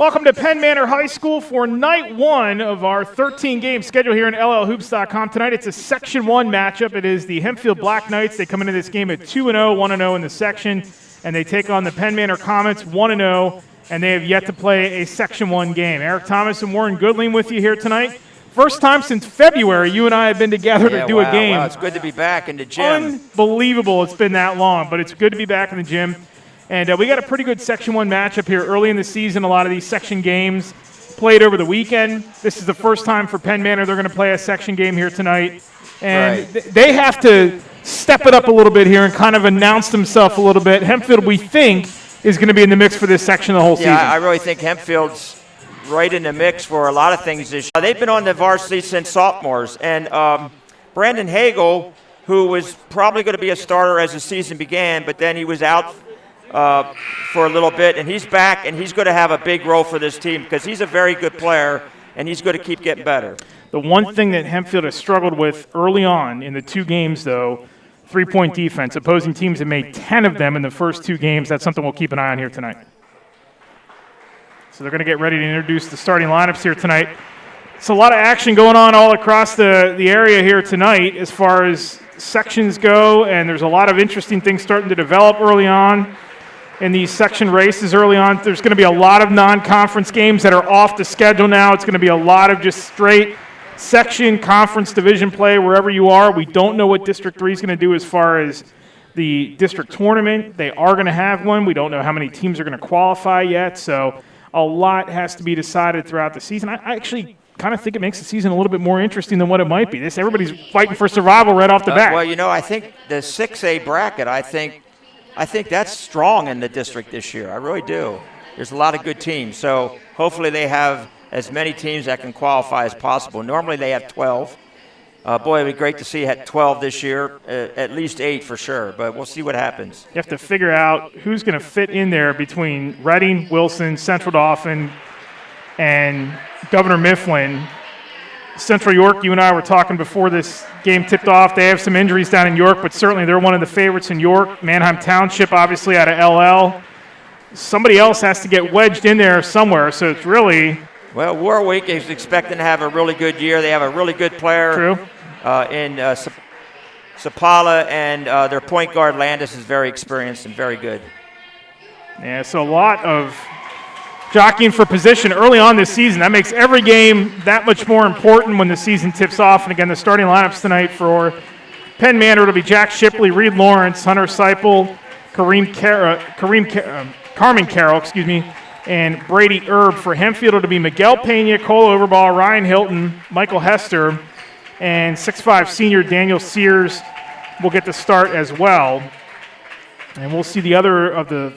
Welcome to Penn Manor High School for night one of our 13-game schedule here in llhoops.com. Tonight it's a Section 1 matchup. It is the Hempfield Black Knights. They come into this game at 2-0, 1-0 in the section, and they take on the Penn Manor Comets, 1-0, and they have yet to play a Section 1 game. Eric Thomas and Warren Goodling with you here tonight. First time since February you and I have been together to do a game. Wow, it's good to be back in the gym. Unbelievable it's been that long, but it's good to be back in the gym. And we got a pretty good Section 1 matchup here early in the season. A lot of these section games played over the weekend. This is the first time for Penn Manor they're going to play a section game here tonight. And they have to step it up a little bit here and kind of announce themselves a little bit. Hempfield, we think, is going to be in the mix for this section the whole season. Yeah, I really think Hempfield's right in the mix for a lot of things this year. They've been on the varsity since sophomores. And Brandon Hagel, who was probably going to be a starter as the season began, but then he was out for a little bit, and he's back, and he's going to have a big role for this team because he's a very good player, and he's going to keep getting better. The one thing that Hempfield has struggled with early on in the two games, though, three-point defense. Opposing teams have made 10 of them in the first two games. That's something we'll keep an eye on here tonight. So they're going to get ready to introduce the starting lineups here tonight. It's a lot of action going on all across the area here tonight as far as sections go, and there's a lot of interesting things starting to develop early on. In these section races early on, there's going to be a lot of non-conference games that are off the schedule now. It's going to be a lot of just straight section, conference, division play wherever you are. We don't know what District 3 is going to do as far as the district tournament. They are going to have one. We don't know how many teams are going to qualify yet, so a lot has to be decided throughout the season. I actually kind of think it makes the season a little bit more interesting than what it might be. Everybody's fighting for survival right off the bat. Well, you know, I think the 6A bracket, I think that's strong in the district this year. I really do. There's a lot of good teams. So hopefully they have as many teams that can qualify as possible. Normally they have 12. Boy, it would be great to see 12 this year, at least 8 for sure. But we'll see what happens. You have to figure out who's going to fit in there between Reading, Wilson, Central Dauphin, and Governor Mifflin. Central York, you and I were talking before this game tipped off. They have some injuries down in York, but certainly they're one of the favorites in York. Manheim Township, obviously, out of LL. Somebody else has to get wedged in there somewhere, so it's really... Well, Warwick is expecting to have a really good year. They have a really good player in Sapala, and their point guard, Landis, is very experienced and very good. Yeah, so a lot of jockeying for position early on this season. That makes every game that much more important when the season tips off. And again, the starting lineups tonight for Penn Manor, it'll be Jack Shipley, Reed Lawrence, Hunter Seipel, Carmen Carroll, and Brady Erb. For Hempfield, it'll be Miguel Pena, Cole Overball, Ryan Hilton, Michael Hester, and 6'5" senior Daniel Sears will get the start as well. And we'll see the other of the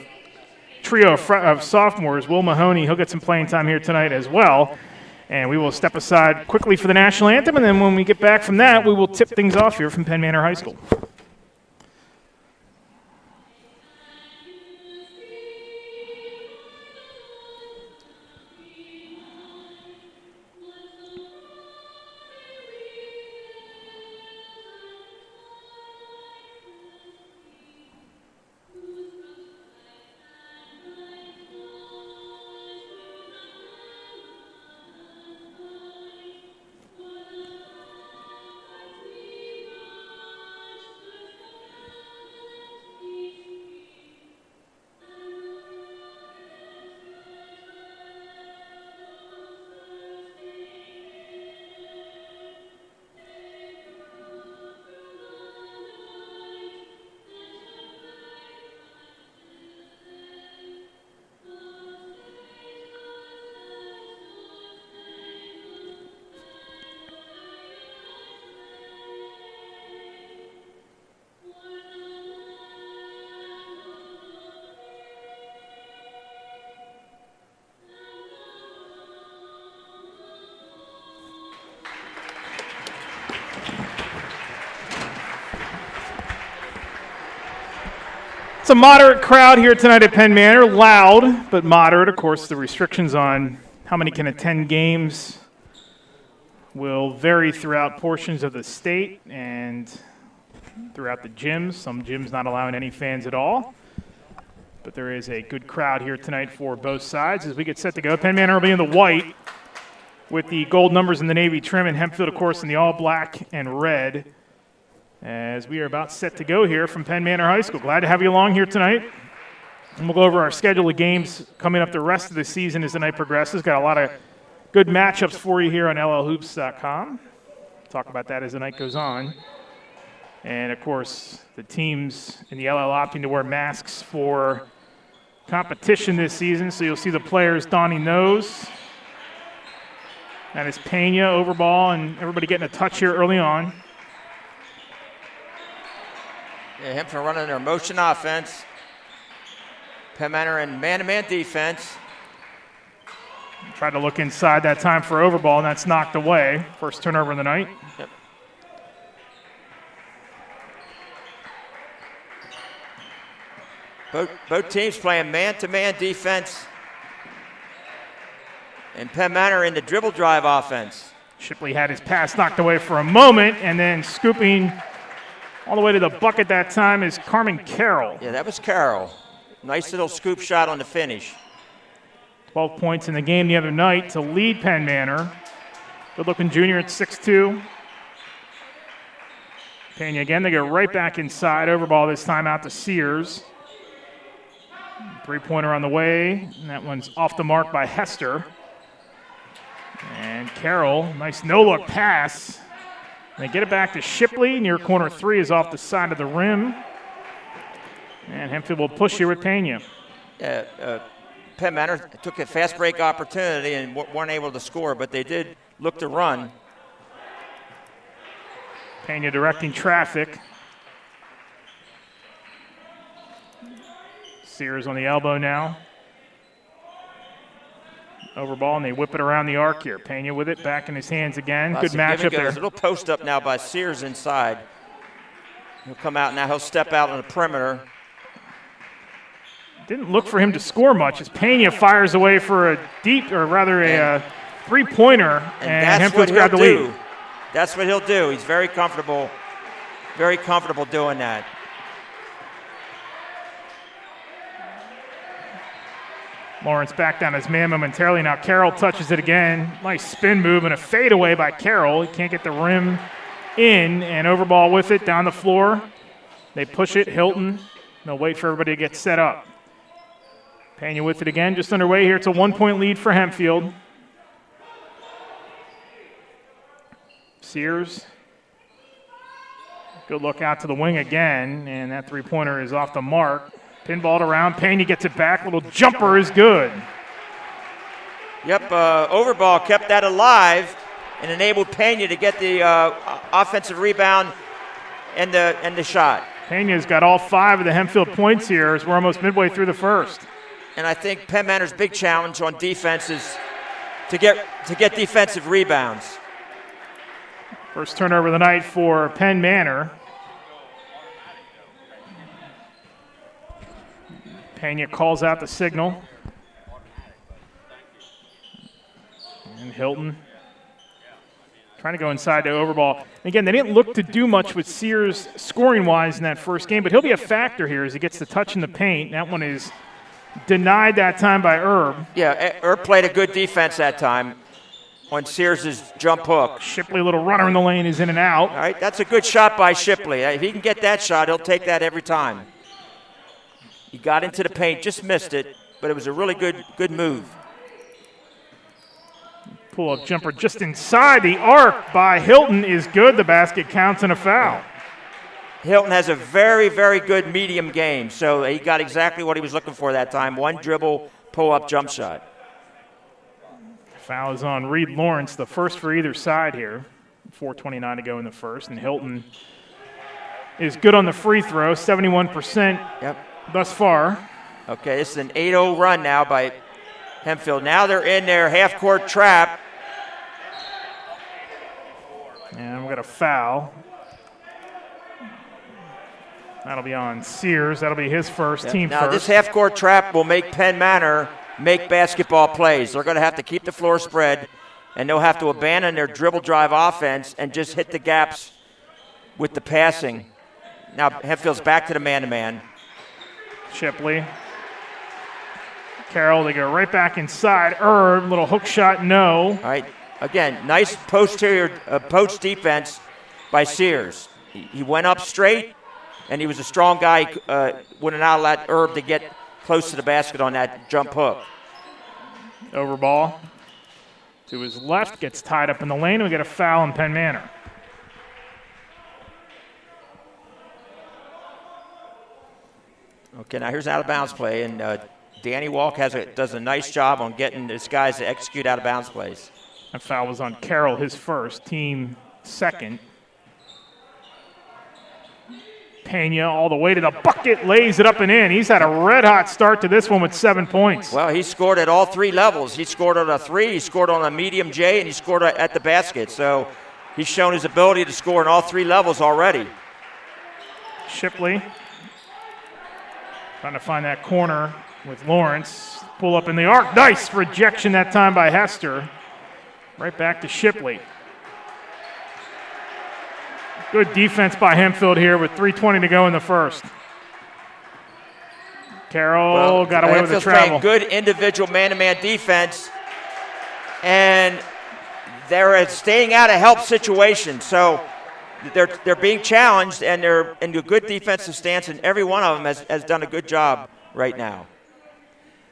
trio of sophomores. Will Mahoney, he'll get some playing time here tonight as well. And we will step aside quickly for the national anthem, and then when we get back from that, we will tip things off here from Penn Manor High School. It's a moderate crowd here tonight at Penn Manor. Loud, but moderate. Of course, the restrictions on how many can attend games will vary throughout portions of the state and throughout the gyms. Some gyms not allowing any fans at all. but there is a good crowd here tonight for both sides as we get set to go. Penn Manor will be in the white with the gold numbers in the navy trim, and Hempfield, of course, in the all black and red as we are about set to go here from Penn Manor High School. Glad to have you along here tonight. And we'll go over our schedule of games coming up the rest of the season as the night progresses. Got a lot of good matchups for you here on llhoops.com. Talk about that as the night goes on. And, of course, the teams in the LL opting to wear masks for competition this season. So you'll see the players donning those. That is Pena, Overball, and everybody getting a touch here early on. Yeah, Hempfield running their motion offense. Penn Manor in man-to-man defense. Tried to look inside that time for Overball, and that's knocked away. First turnover of the night. Yep. Both teams playing man-to-man defense. And Penn Manor in the dribble drive offense. Shipley had his pass knocked away for a moment, and then scooping all the way to the bucket that time is Carmen Carroll. Yeah, that was Carroll. Nice little scoop shot on the finish. 12 points in the game the other night to lead Penn Manor. Good-looking junior at 6'2". Pena again, they go right back inside. Overball this time out to Sears. Three-pointer on the way, and that one's off the mark by Hester. And Carroll, nice no-look pass. They get it back to Shipley. Near corner three is off the side of the rim. And Hempfield will push here with Pena. Penn Manor took a fast break opportunity and weren't able to score, but they did look to run. Pena directing traffic. Sears on the elbow now. Overball, and they whip it around the arc here. Pena with it, back in his hands again. Good matchup there. A little post up now by Sears inside. He'll come out now. He'll step out on the perimeter. Didn't look for him to score much as Pena fires away for a deep, or rather a three-pointer, and Hempfield's grabbed the lead. That's what he'll do. He's very comfortable doing that. Lawrence back down his man momentarily. Now Carroll touches it again. Nice spin move and a fadeaway by Carroll. He can't get the rim in, and Overball with it down the floor. They push it. Hilton. They'll wait for everybody to get set up. Pena with it again. Just underway here. It's a 1-point lead for Hempfield. Sears. Good look out to the wing again, and that three-pointer is off the mark. Pinballed around. Pena gets it back. Little jumper is good. Yep, Overball kept that alive and enabled Pena to get the offensive rebound and the shot. Pena's got all 5 of the Hempfield points here as we're almost midway through the first. And I think Penn Manor's big challenge on defense is to get defensive rebounds. First turnover of the night for Penn Manor. Pena calls out the signal. And Hilton trying to go inside to Overball. Again, they didn't look to do much with Sears scoring-wise in that first game, but he'll be a factor here as he gets the touch in the paint. That one is denied that time by Herb. Yeah, Herb played a good defense that time on Sears' jump hook. Shipley, a little runner in the lane, is in and out. All right, that's a good shot by Shipley. If he can get that shot, he'll take that every time. He got into the paint, just missed it, but it was a really good move. Pull-up jumper just inside the arc by Hilton is good. The basket counts and a foul. Hilton has a very, very good medium game, so he got exactly what he was looking for that time. One dribble, pull-up jump shot. Foul is on Reed Lawrence, the first for either side here. 4:29 to go in the first, and Hilton is good on the free throw, 71% thus far. Okay, this is an 8-0 run now by Hempfield. Now they're in their half-court trap. And we've got a foul. That'll be on Sears. That'll be his first, team now first. This half-court trap will make Penn Manor make basketball plays. They're going to have to keep the floor spread, and they'll have to abandon their dribble drive offense and just hit the gaps with the passing. Now Hempfield's back to the man-to-man. Shipley Carroll, they go right back inside. Little hook shot, no. All right, again, nice posterior post defense by Sears. He went up straight, and he was a strong guy. Would not let Herb to get close to the basket on that jump hook. Over ball to his left, gets tied up in the lane, and we get a foul in Penn Manor. Okay, now here's an out-of-bounds play, and Danny Walk does a nice job on getting his guys to execute out-of-bounds plays. That foul was on Carroll, his first, team second. Pena all the way to the bucket, lays it up and in. He's had a red-hot start to this one with 7 points. Well, he scored at all three levels. He scored on a three, he scored on a medium J, and he scored at the basket. So he's shown his ability to score on all three levels already. Shipley trying to find that corner with Lawrence. Pull up in the arc. Nice rejection that time by Hester. Right back to Shipley. Good defense by Hempfield here with 3:20 to go in the first. Carroll got away with the travel. Good individual man-to-man defense, and they're staying out of help situations. So they're being challenged, and they're in a good defensive stance, and every one of them has done a good job right now.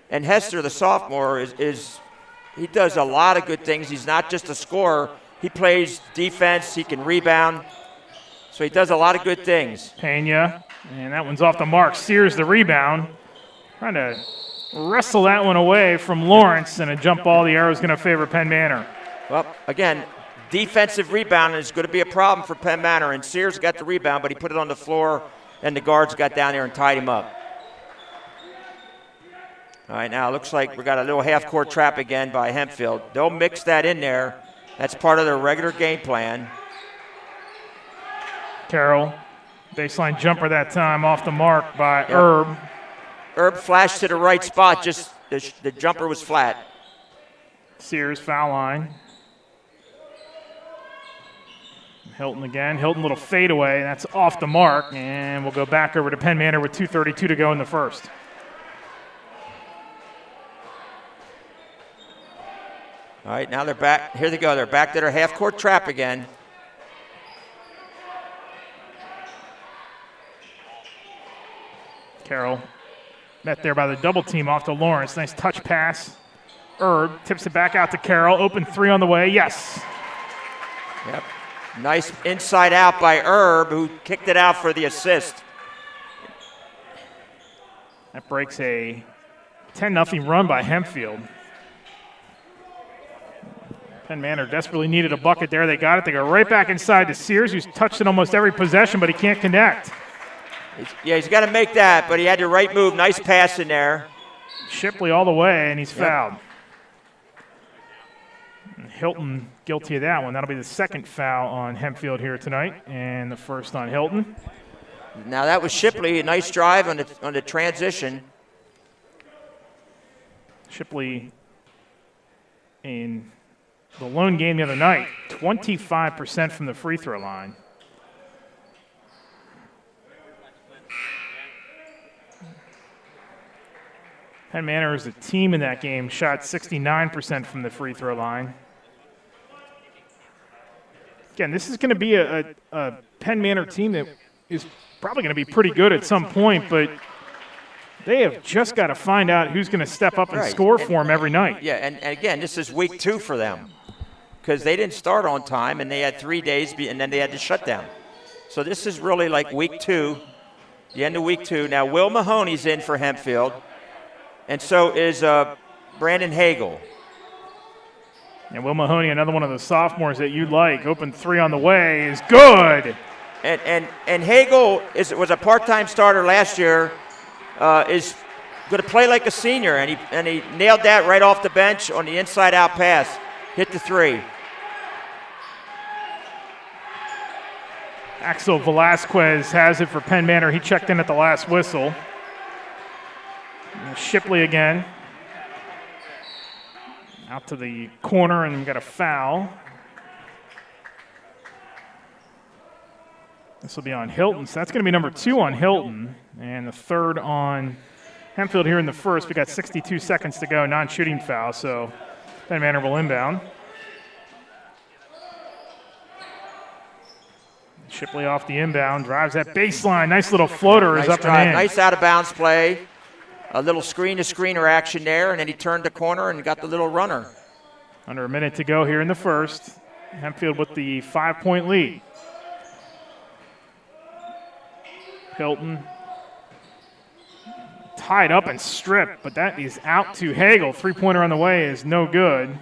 And Hester, the sophomore, he does a lot of good things. He's not just a scorer. He plays defense. He can rebound. So he does a lot of good things. Pena, and that one's off the mark. Sears the rebound. Trying to wrestle that one away from Lawrence, and a jump ball. The arrow is going to favor Penn Manor. Well, again, defensive rebound is going to be a problem for Penn Manor, and Sears got the rebound, but he put it on the floor, and the guards got down there and tied him up. All right, now it looks like we got a little half-court trap again by Hempfield. They'll mix that in there. That's part of their regular game plan. Carroll, baseline jumper that time, off the mark by Herb. Herb flashed to the right spot, just the jumper was flat. Sears foul line. Hilton again. Hilton, little fadeaway. That's off the mark, and we'll go back over to Penn Manor with 2:32 to go in the first. All right, now they're back. Here they go. They're back to their half-court trap again. Carroll met there by the double team off to Lawrence. Nice touch pass. Herb tips it back out to Carroll. Open three on the way. Yes. Yep. Nice inside out by Herb, who kicked it out for the assist. That breaks a 10-0 run by Hempfield. Penn Manor desperately needed a bucket there. They got it. They go right back inside to Sears, who's touched it almost every possession, but he can't connect. Yeah, he's got to make that, but he had the right move. Nice pass in there. Shipley all the way, and he's fouled. And Hilton guilty of that one. That'll be the second foul on Hempfield here tonight, and the first on Hilton. Now that was Shipley, a nice drive on the transition. Shipley in the lone game the other night, 25% from the free throw line. Penn Manor as a team in that game shot 69% from the free throw line. Again, this is going to be a Penn Manor team that is probably going to be pretty good at some point, but they have just got to find out who's going to step up and score for them every night. Yeah, and again, this is week 2 for them because they didn't start on time and they had 3 days and then they had to shut down. So this is really like week 2, the end of week 2. Now, Will Mahoney's in for Hempfield. And so is Brandon Hagel. And Will Mahoney, another one of the sophomores that you like. Open three on the way is good. And Hagel was a part-time starter last year. Is going to play like a senior, and he nailed that right off the bench on the inside-out pass. Hit the three. Axel Velasquez has it for Penn Manor. He checked in at the last whistle. Shipley again. Out to the corner, and we got a foul. This will be on Hilton. So that's going to be number 2 on Hilton, and the third on Hempfield here in the first. We got 62 seconds to go, non-shooting foul, so Penn Manor will inbound. Shipley off the inbound, drives that baseline. Nice little floater is up drive. and in. Nice out-of-bounds play. A little screen-to-screener action there, and then he turned the corner and got the little runner. Under a minute to go here in the first. Hempfield with the 5-point lead. Hilton tied up and stripped, but that is out to Hagel. Three-pointer on the way is no good.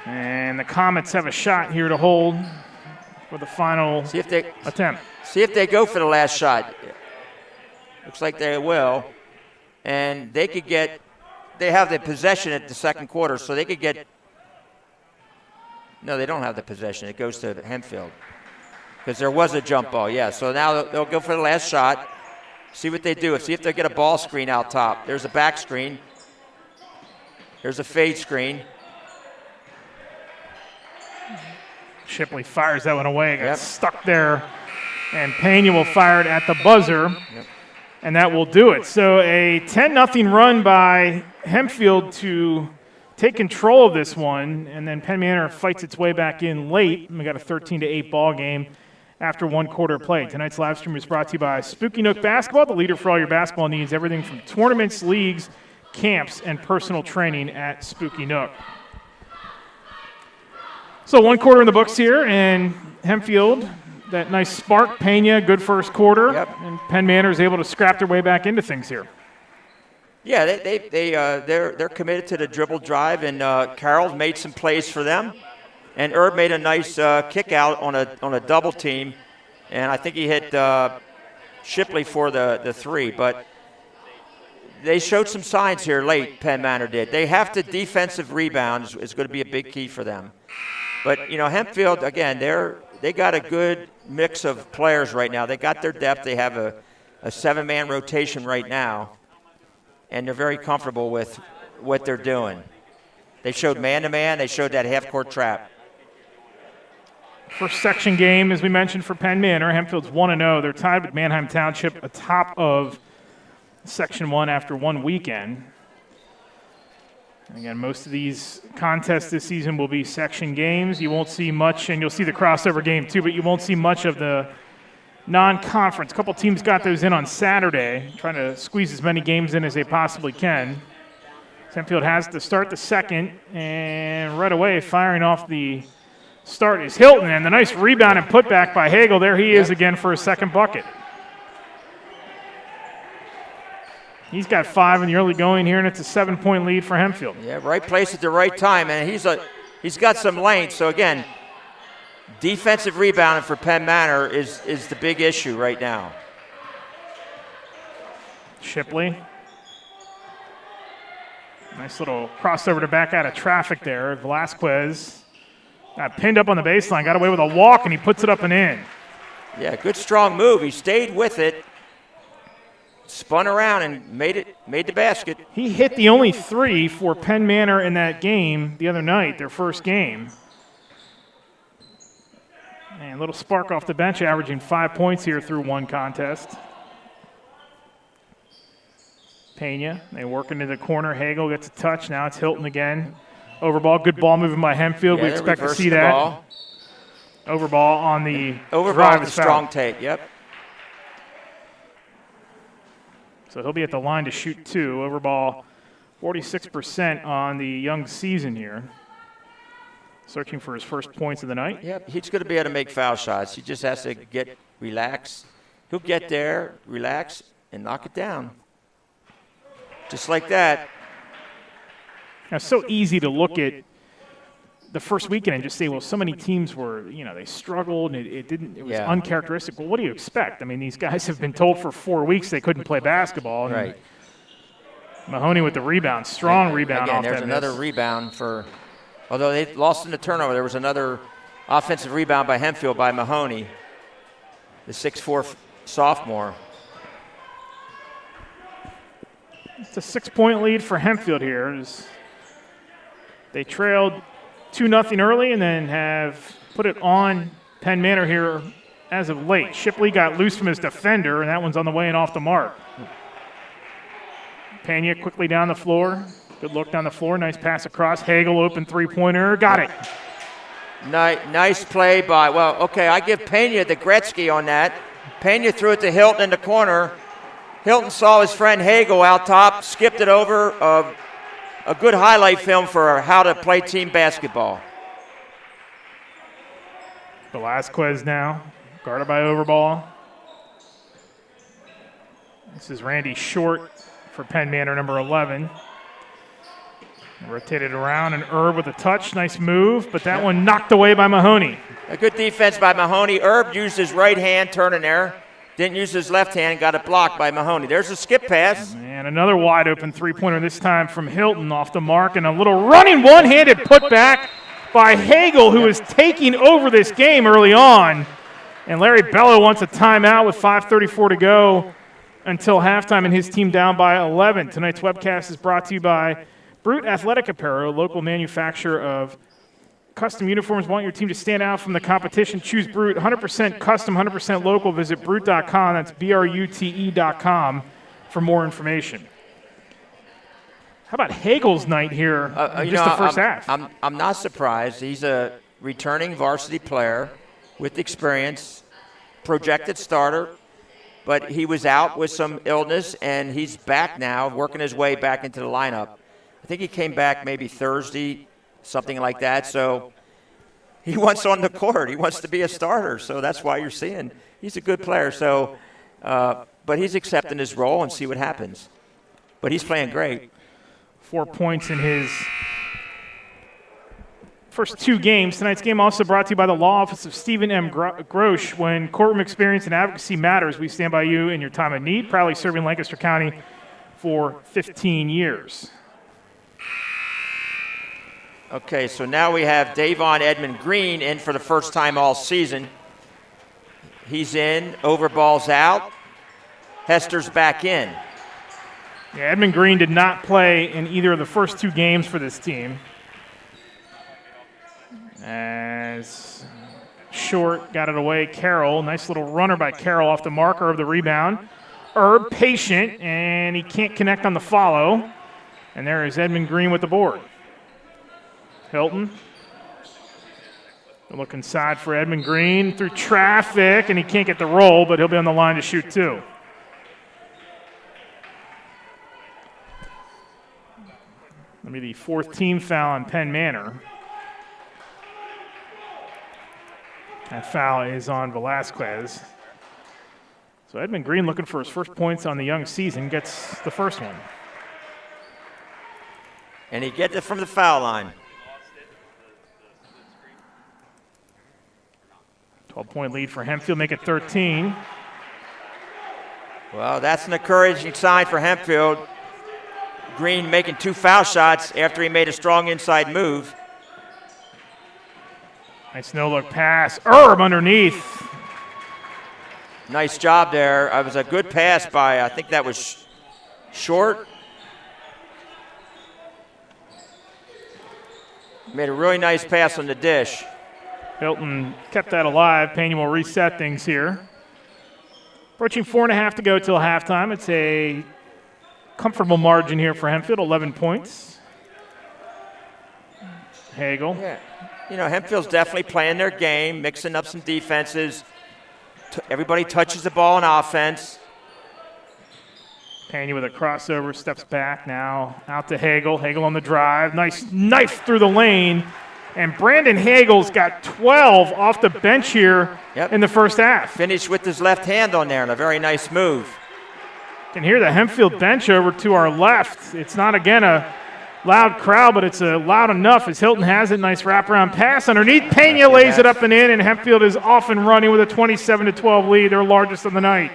And the Comets have a shot here to hold for the final attempt. See if they go for the last shot. Looks like they will. And they could get – they have the possession at the second quarter, so they could get – no, they don't have the possession. It goes to Hempfield because there was a jump ball, yeah. So now they'll go for the last shot, see what they do. See if they get a ball screen out top. There's a back screen. There's a fade screen. Shipley fires that one away. Got stuck there. And Pena will fire it at the buzzer. And that will do it. So a 10-0 run by Hempfield to take control of this one. And then Penn Manor fights its way back in late. And we got a 13-8 ball game after one quarter play. Tonight's live stream is brought to you by Spooky Nook Basketball, the leader for all your basketball needs. Everything from tournaments, leagues, camps, and personal training at Spooky Nook. So one quarter in the books here, and Hempfield, that nice spark. Pena, good first quarter, and Penn Manor is able to scrap their way back into things here. Yeah, they're committed to the dribble drive, and Carroll made some plays for them, and Herb made a nice kick out on a double team, and I think he hit Shipley for the three, but they showed some signs here late. Penn Manor did. They have to defensive rebounds is going to be a big key for them. But, you know, Hempfield, again, they got a good mix of players right now. They got their depth. They have a seven-man rotation right now, and they're very comfortable with what they're doing. They showed man-to-man. They showed that half-court trap. First section game, as we mentioned, for Penn Manor. Hempfield's 1-0. They're tied with Manheim Township atop of Section 1 after one weekend. And again, most of these contests this season will be section games. You won't see much, and you'll see the crossover game too, but you won't see much of the non-conference. A couple teams got those in on Saturday, trying to squeeze as many games in as they possibly can. Hempfield has to start the second, and right away, firing off the start is Hilton, and the nice rebound and putback by Hagel. There he is again for a second bucket. He's got 5 in the early going here, and it's a 7-point lead for Hempfield. Yeah, right place at the right time, and he's got some length. So again, defensive rebounding for Penn Manor is the big issue right now. Shipley. Nice little crossover to back out of traffic there. Velasquez got pinned up on the baseline, got away with a walk, and he puts it up and in. Yeah, good strong move. He stayed with it. Spun around and made the basket. He hit the only 3 for Penn Manor in that game the other night, their first game. And a little spark off the bench, averaging 5 points here through one contest. Pena, they work into the corner. Hagel gets a touch. Now it's Hilton again. Overball, good ball moving by Hempfield. Yeah, we expect to see that. Ball. Overball on the Overball with the strong take, yep. So he'll be at the line to shoot 2. Overball, 46% on the young season here. Searching for his first points of the night. Yep, he's going to be able to make foul shots. He just has to relax. He'll get there, relax, and knock it down. Just like that. Now, it's so easy to look at the first weekend and just say, well, so many teams were, they struggled and it was uncharacteristic. Well, what do you expect? I mean, these guys have been told for 4 weeks they couldn't play basketball. Right. Mahoney with the rebound, strong rebound again, off that there's another miss. Rebound for, although they lost in the turnover, there was another offensive rebound by Hempfield by Mahoney, the 6'4" sophomore. It's a 6-point lead for Hempfield here. They trailed 2-0 early and then have put it on Penn Manor here as of late. Shipley got loose from his defender, and that one's on the way and off the mark. Pena quickly down the floor. Good look down the floor. Nice pass across. Hagel open three-pointer. Got it. Nice play by, well, okay, I give Pena the Gretzky on that. Pena threw it to Hilton in the corner. Hilton saw his friend Hagel out top, skipped it over. A good highlight film for how to play team basketball. Velasquez now, guarded by Overball. This is Randy Short for Penn Manor, number 11. Rotated around, and Herb with a touch. Nice move, but that one knocked away by Mahoney. A good defense by Mahoney. Herb used his right hand turning there. Didn't use his left hand, got it blocked by Mahoney. There's a skip pass. And another wide open three-pointer, this time from Hilton off the mark, and a little running one-handed putback by Hagel, who is taking over this game early on. And Larry Bello wants a timeout with 5:34 to go until halftime, and his team down by 11. Tonight's webcast is brought to you by Brute Athletic Apparel, a local manufacturer of custom uniforms. Want your team to stand out from the competition? Choose Brute. 100% custom, 100% local. Visit Brute.com. That's BRUTE.com for more information. How about Hagel's night here in just the first half? I'm not surprised. He's a returning varsity player with experience, projected starter, but he was out with some illness, and he's back now, working his way back into the lineup. I think he came back maybe Thursday, something like that. So he wants on the court. He wants to be a starter. So that's why you're seeing he's a good player. So, but he's accepting his role and see what happens. But he's playing great. 4 points in his first two games. Tonight's game also brought to you by the law office of Stephen M. Grosh. When courtroom experience and advocacy matters, we stand by you in your time of need. Proudly serving Lancaster County for 15 years. Okay, so now we have Davon Edmund Green in for the first time all season. He's in, Overball's out. Hester's back in. Yeah, Edmund Green did not play in either of the first two games for this team. As Short got it away, Carroll. Nice little runner by Carroll off the marker of the rebound. Herb, patient, and he can't connect on the follow. And there is Edmund Green with the board. Hilton. Look inside for Edmund Green through traffic, and he can't get the roll, but he'll be on the line to shoot two. That'll be the fourth team foul on Penn Manor. That foul is on Velasquez. So Edmund Green, looking for his first points on the young season, gets the first one. And he gets it from the foul line. 12-point lead for Hempfield, make it 13. Well, that's an encouraging sign for Hempfield. Green making two foul shots after he made a strong inside move. Nice no-look pass. Herb underneath. Nice job there. It was a good pass by, I think that was Short. Made a really nice pass on the dish. Hilton kept that alive. Pena will reset things here. Approaching 4.5 to go till halftime. It's a comfortable margin here for Hempfield, 11 points. Hagel. Yeah. You know, Hempfield's definitely playing their game, mixing up some defenses. Everybody touches the ball on offense. Pena with a crossover, steps back now. Out to Hagel. Hagel on the drive. Nice knife through the lane. And Brandon Hagel's got 12 off the bench here in the first half. Finished with his left hand on there and a very nice move. You can hear the Hempfield bench over to our left. It's not, again, a loud crowd, but it's loud enough as Hilton has it. Nice wraparound pass underneath. Pena lays it up and in, and Hempfield is off and running with a 27-12 lead, their largest of the night.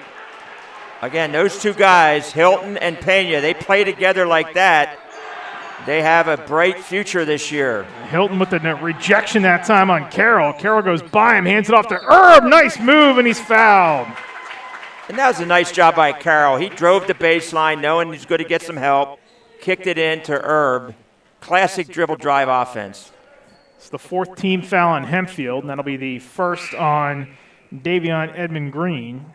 Again, those two guys, Hilton and Pena, they play together like that. They have a bright future this year. Hilton with the rejection that time on Carroll. Carroll goes by him, hands it off to Herb. Nice move, and he's fouled. And that was a nice job by Carroll. He drove the baseline knowing he's going to get some help, kicked it in to Herb. Classic dribble drive offense. It's the fourth team foul on Hempfield, and that'll be the first on Davion Edmund Green.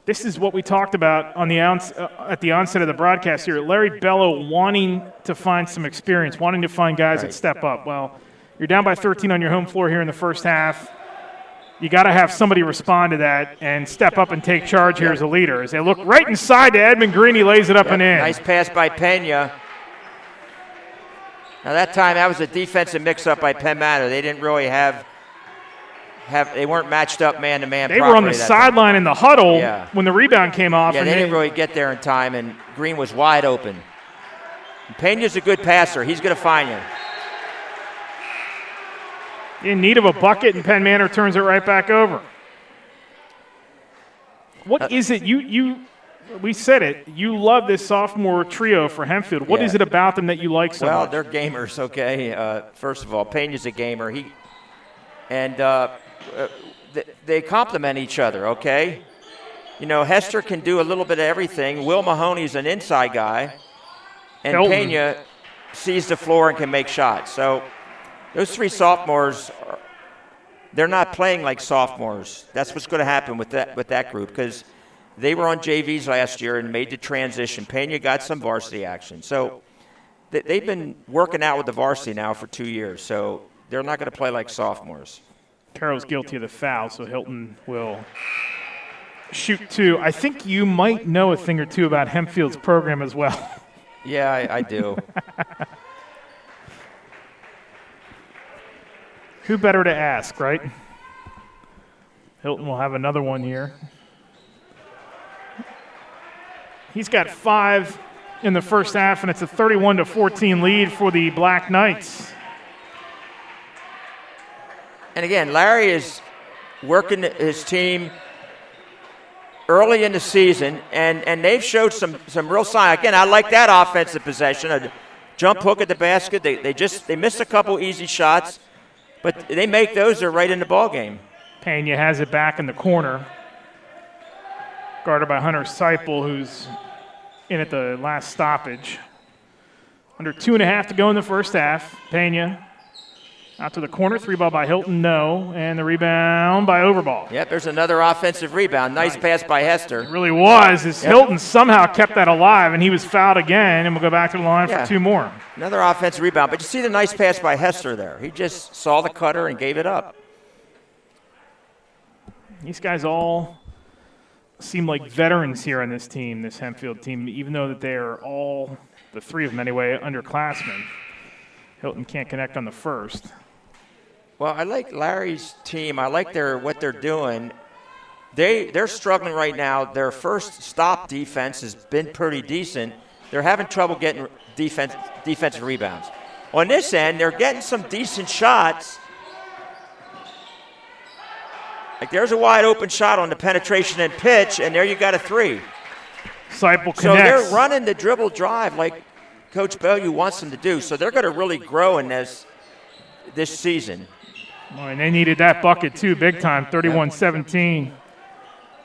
This is what we talked about on the at the onset of the broadcast here. Larry Bello wanting to find some experience, wanting to find guys that step up. Well, you're down by 13 on your home floor here in the first half. You got to have somebody respond to that and step up and take charge here as a leader. As they look right inside to Edmund Green, he lays it up and in. Nice pass by Pena. Now that time, that was a defensive mix-up by Penn Manor. They didn't really they weren't matched up man-to-man properly. They were on the sideline in the huddle when the rebound came off. Yeah, they didn't really get there in time, and Green was wide open. And Pena's a good passer. He's going to find you. In need of a bucket, and Penn Manor turns it right back over. What is it? We said it. You love this sophomore trio for Hempfield. What is it about them that you like so much? Well, they're gamers, okay? First of all, Pena's a gamer. They complement each other, okay? You know, Hester can do a little bit of everything. Will Mahoney's an inside guy. And Pena sees the floor and can make shots. So those three sophomores, they're not playing like sophomores. That's what's going to happen with that group because they were on JVs last year and made the transition. Pena got some varsity action. So they've been working out with the varsity now for 2 years. So they're not going to play like sophomores. Carroll's guilty of the foul, so Hilton will shoot two. I think you might know a thing or two about Hempfield's program as well. Yeah, I do. Who better to ask, right? Hilton will have another one here. He's got 5 in the first half, and it's a 31-14 lead for the Black Knights. And again, Larry is working his team early in the season, and they've showed some real sign. Again, I like that offensive possession, a jump hook at the basket. They missed a couple easy shots, but they make those. They're right in the ball game. Pena has it back in the corner, guarded by Hunter Seipel, who's in at the last stoppage. Under 2.5 to go in the first half. Pena out to the corner, 3-ball by Hilton, no, and the rebound by Overball. Yep, there's another offensive rebound. Nice pass by Hester. It really was. Hilton somehow kept that alive, and he was fouled again, and we'll go back to the line for 2 more. Another offensive rebound, but you see the nice pass by Hester there. He just saw the cutter and gave it up. These guys all seem like veterans here on this team, this Hempfield team, even though that they are all, the 3 of them anyway, underclassmen. Hilton can't connect on the first. Well, I like Larry's team. I like what they're doing. They're struggling right now. Their first stop defense has been pretty decent. They're having trouble getting defensive rebounds. On this end, they're getting some decent shots. Like there's a wide open shot on the penetration and pitch, and there you got a 3. Seipel connects. So they're running the dribble drive like Coach Bellew wants them to do. So they're going to really grow in this season. Well, and they needed that bucket too, big time, 31-17.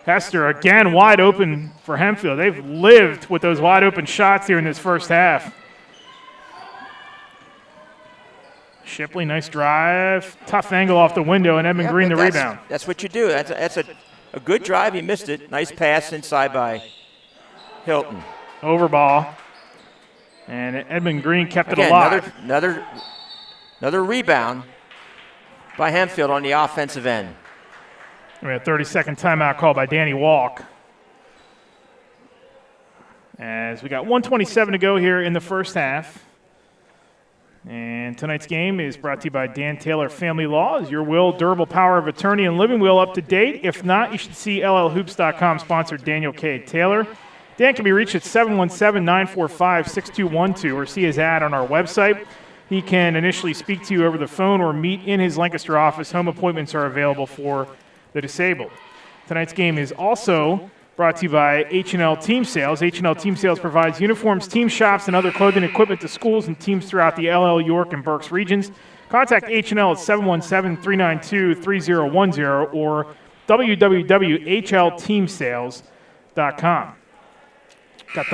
Hester again wide open for Hempfield. They've lived with those wide open shots here in this first half. Shipley, nice drive. Tough angle off the window, and Edmund Green the rebound. That's what you do. That's a good drive. He missed it. Nice pass inside by Hilton. Overball. And Edmund Green kept it alive. Another rebound by Hempfield on the offensive end. We had a 30-second timeout call by Danny Walk. As we got 1:27 to go here in the first half. And tonight's game is brought to you by Dan Taylor Family Law. Is your will, durable power of attorney, and living will up to date? If not, you should see LLHoops.com sponsor Daniel K. Taylor. Dan can be reached at 717-945-6212 or see his ad on our website. He can initially speak to you over the phone or meet in his Lancaster office. Home appointments are available for the disabled. Tonight's game is also brought to you by H&L Team Sales. H&L Team Sales provides uniforms, team shops, and other clothing equipment to schools and teams throughout the LL, York, and Berks regions. Contact H&L at 717-392-3010 or www.hlteamsales.com. Got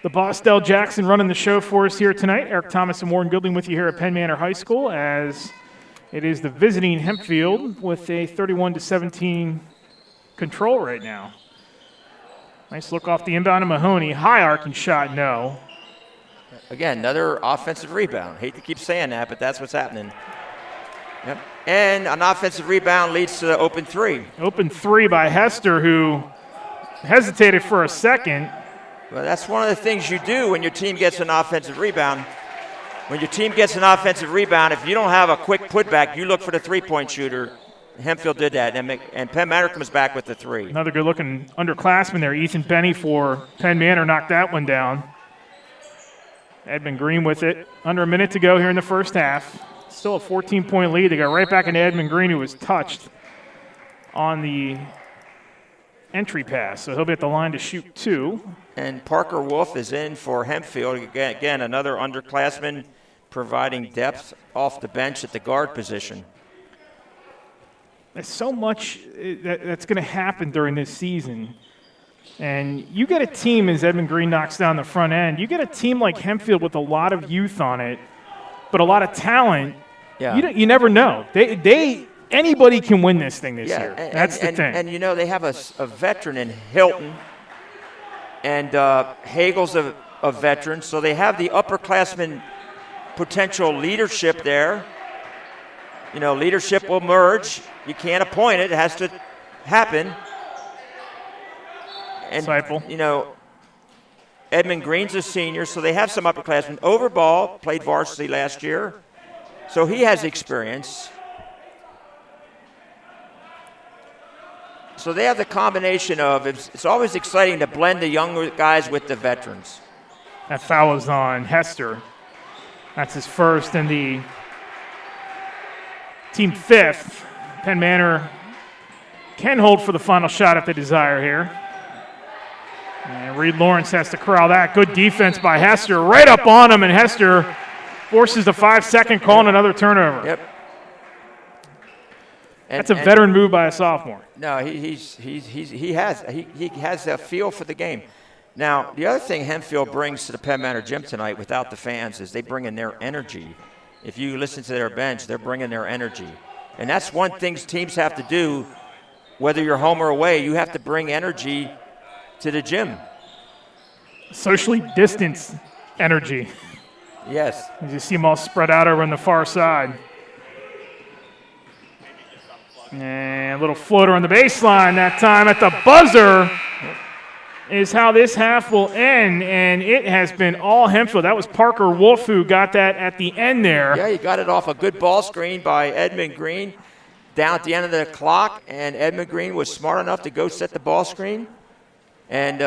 the boss, Del Jackson, running the show for us here tonight. Eric Thomas and Warren Goodling with you here at Penn Manor High School as it is the visiting Hempfield with a 31-17 control right now. Nice look off the inbound of Mahoney. High arcing shot, no. Again, another offensive rebound. Hate to keep saying that, but that's what's happening. Yep. And an offensive rebound leads to the open three. Open three by Hester, who hesitated for a second. Well, that's one of the things you do when your team gets an offensive rebound. When your team gets an offensive rebound, if you don't have a quick putback, you look for the three-point shooter. Hempfield did that, and Penn Manor comes back with the three. Another good-looking underclassman there. Ethan Benny for Penn Manor knocked that one down. Edmund Green with it. Under a minute to go here in the first half. Still a 14-point lead. They got right back into Edmund Green, who was touched on the entry pass. So he'll be at the line to shoot two. And Parker Wolf is in for Hempfield. Again, another underclassman providing depth off the bench at the guard position. There's so much that's going to happen during this season. And you get a team, as Edmund Green knocks down the front end, you get a team like Hempfield with a lot of youth on it, but a lot of talent. Yeah. You never know. Anybody can win this thing this year. That's the thing. And, you know, they have a veteran in Hilton, and Hagel's a veteran, so they have the upperclassmen potential leadership there. You know, leadership will merge. You can't appoint it. It has to happen. And, Disciple. you know, Edmund Green's a senior, so they have some upperclassmen. Overball played varsity last year, so he has experience. So they have the combination of, it's always exciting to blend the younger guys with the veterans. That foul is on Hester. That's his first and the team fifth. Penn Manor can hold for the final shot if they desire here. And Reed Lawrence has to corral that. Good defense by Hester. Right up on him, and Hester forces the 5-second call and another turnover. Yep. That's a veteran move by a sophomore. No, he has a feel for the game. Now, the other thing Hempfield brings to the Penn Manor gym tonight without the fans is they bring in their energy. If you listen to their bench, they're bringing their energy. And that's one thing teams have to do, whether you're home or away. You have to bring energy to the gym. Socially distanced energy. Yes. You see them all spread out over on the far side. And a little floater on the baseline that time at the buzzer is how this half will end, and it has been all Hempfield. That was Parker Wolf who got that at the end there. Yeah, he got it off a good ball screen by Edmund Green down at the end of the clock, and Edmund Green was smart enough to go set the ball screen. And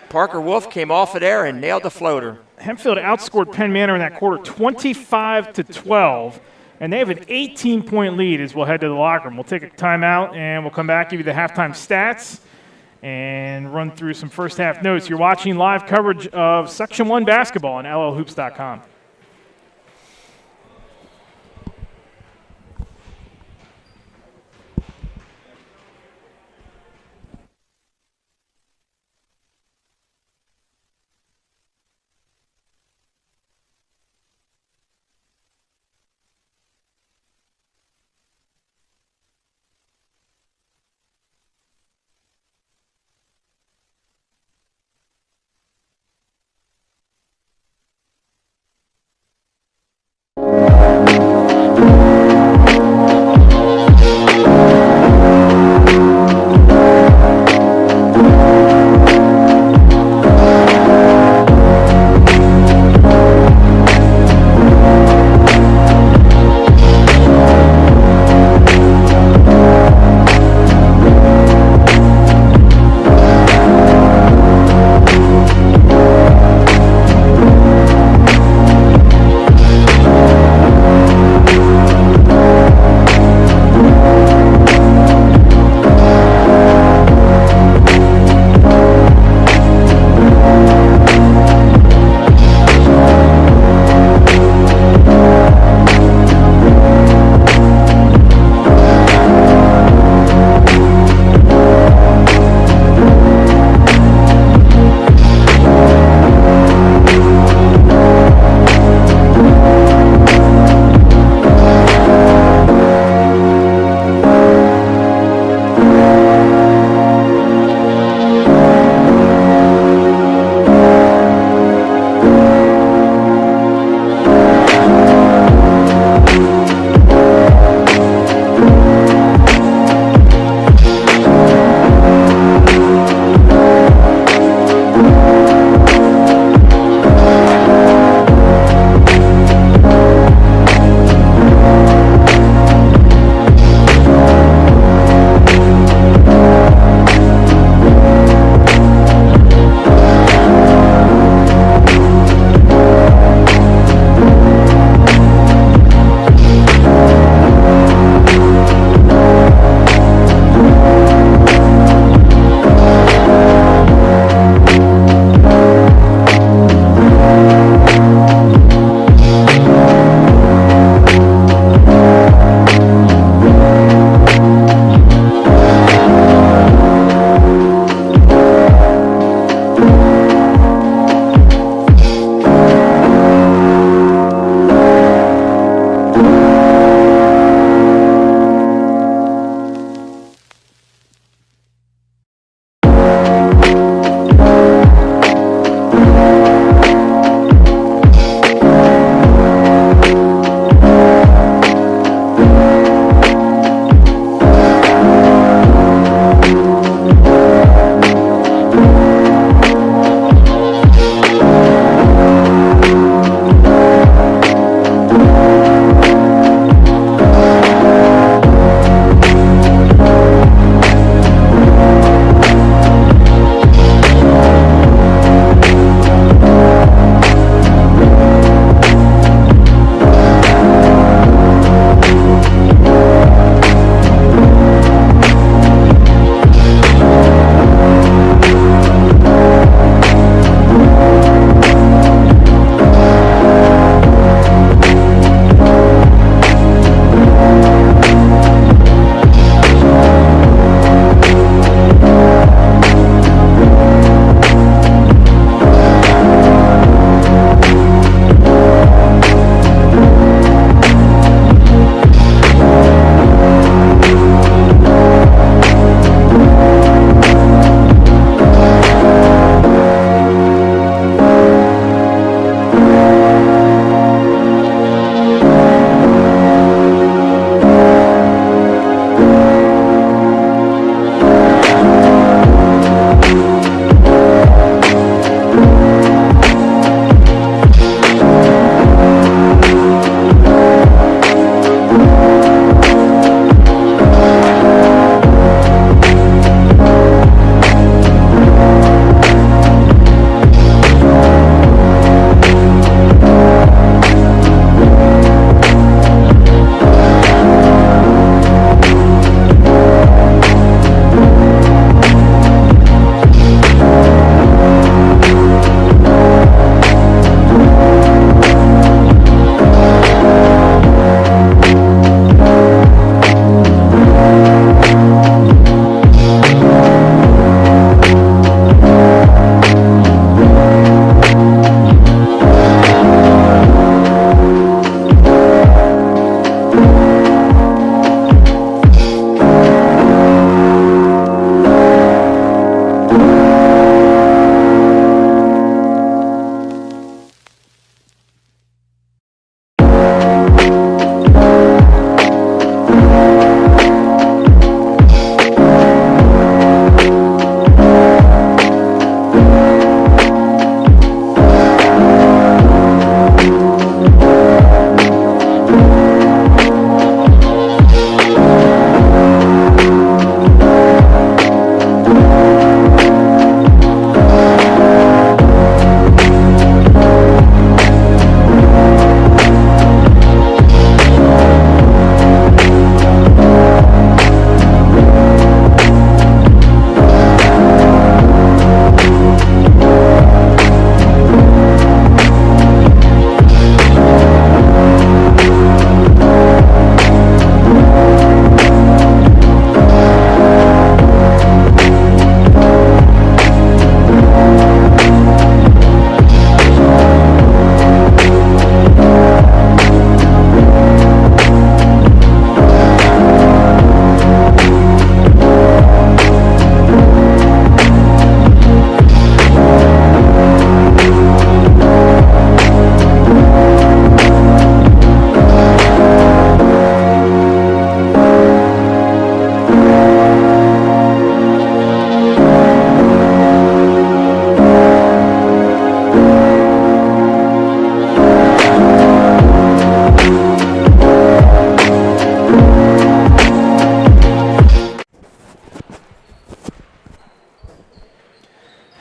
Parker Wolf came off of there and nailed the floater. Hempfield outscored Penn Manor in that quarter 25-12. And they have an 18-point lead as we'll head to the locker room. We'll take a timeout, and we'll come back, give you the halftime stats, and run through some first-half notes. You're watching live coverage of Section 1 basketball on llhoops.com.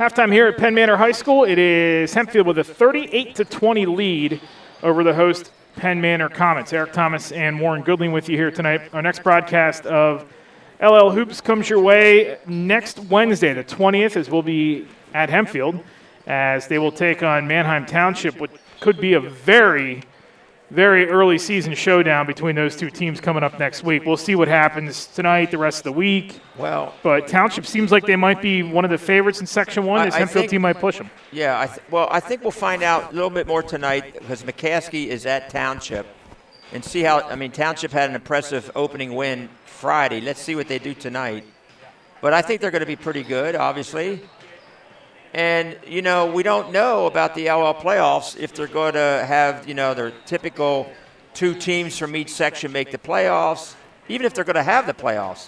Halftime here at Penn Manor High School, it is Hempfield with a 38-20 lead over the host Penn Manor Comets. Eric Thomas and Warren Goodling with you here tonight. Our next broadcast of LL Hoops comes your way next Wednesday, the 20th, as we'll be at Hempfield, as they will take on Manheim Township, which could be a very, very early season showdown between those two teams coming up next week. We'll see what happens tonight, the rest of the week. But Township seems like they might be one of the favorites in Section 1. This Hempfield team might push them. Yeah, I think we'll find out a little bit more tonight because McCaskey is at Township. And see how, Township had an impressive opening win Friday. Let's see what they do tonight. But I think they're going to be pretty good, obviously. And, we don't know about the LL playoffs if they're going to have, their typical 2 teams from each section make the playoffs, even if they're going to have the playoffs.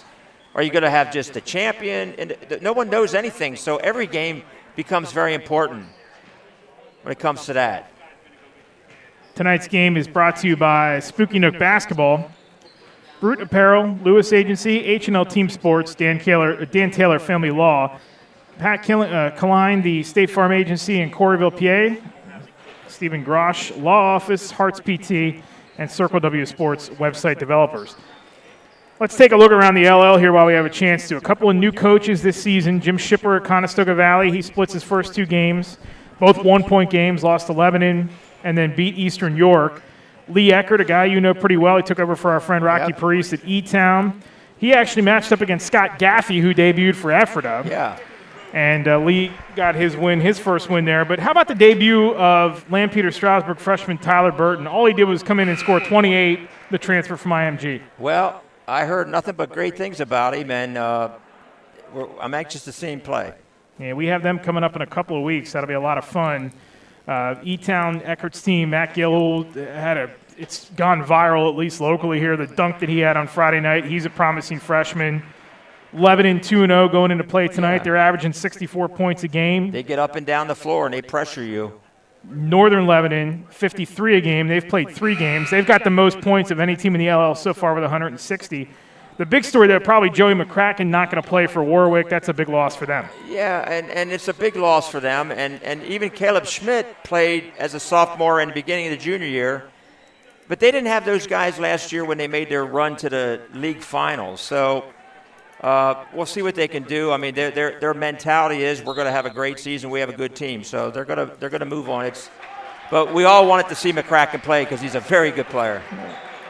Are you going to have just the champion? And no one knows anything, so every game becomes very important when it comes to that. Tonight's game is brought to you by Spooky Nook Basketball, Brute Apparel, Lewis Agency, H&L Team Sports, Dan Taylor Family Law, Pat Killine, the State Farm Agency in Corryville, PA, Stephen Grosh, Law Office, Hearts PT, and Circle W Sports website developers. Let's take a look around the LL here while we have a chance to. A couple of new coaches this season. Jim Shipper at Conestoga Valley. He splits his first 2 games, both 1-point games, lost to Lebanon, and then beat Eastern York. Lee Eckert, a guy you know pretty well. He took over for our friend Rocky Parise at E-Town. He actually matched up against Scott Gaffey, who debuted for Ephrata. Yeah. And Lee got his first win there. But how about the debut of Lampeter Strasburg freshman Tyler Burton? All he did was come in and score 28, the transfer from IMG. Well, I heard nothing but great things about him, and I'm anxious to see him play. Yeah, we have them coming up in a couple of weeks. That'll be a lot of fun. E-Town Eckert's team, Matt Gill, it's gone viral, at least locally here, the dunk that he had on Friday night. He's a promising freshman. Lebanon 2-0 going into play tonight. Yeah. They're averaging 64 points a game. They get up and down the floor, and they pressure you. Northern Lebanon, 53 a game. They've played 3 games. They've got the most points of any team in the LL so far with 160. The big story there, probably Joey McCracken not going to play for Warwick. That's a big loss for them. Yeah, and it's a big loss for them. And even Caleb Schmidt played as a sophomore in the beginning of the junior year. But they didn't have those guys last year when they made their run to the league finals. So we'll see what they can do. Their mentality is we're going to have a great season. We have a good team. So they're going to move on. But we all wanted to see McCracken play because he's a very good player.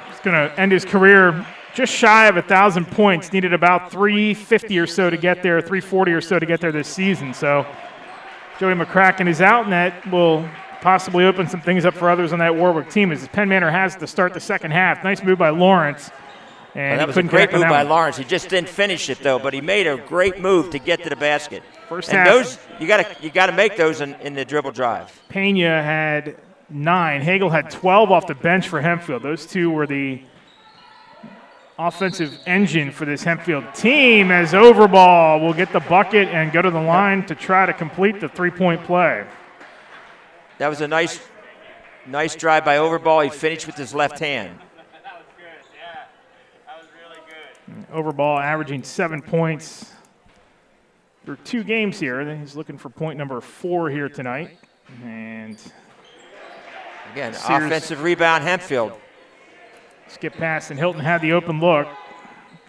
He's going to end his career just shy of 1,000 points, needed about 350 or so to get there, 340 or so to get there this season. So Joey McCracken is out, and that will possibly open some things up for others on that Warwick team as Penn Manor has to start the second half. Nice move by Lawrence. And that was a great move by Lawrence. He just didn't finish it, though, but he made a great move to get to the basket. First and half, those you got to make those in the dribble drive. Pena had 9. Hagel had 12 off the bench for Hempfield. Those two were the offensive engine for this Hempfield team as Overball will get the bucket and go to the line to try to complete the 3-point play. That was a nice drive by Overball. He finished with his left hand. That was good, yeah. That was really good. Overball averaging 7 points through 2 games here. He's looking for point number 4 here tonight. And again, offensive rebound, Hempfield. Skip past, and Hilton had the open look.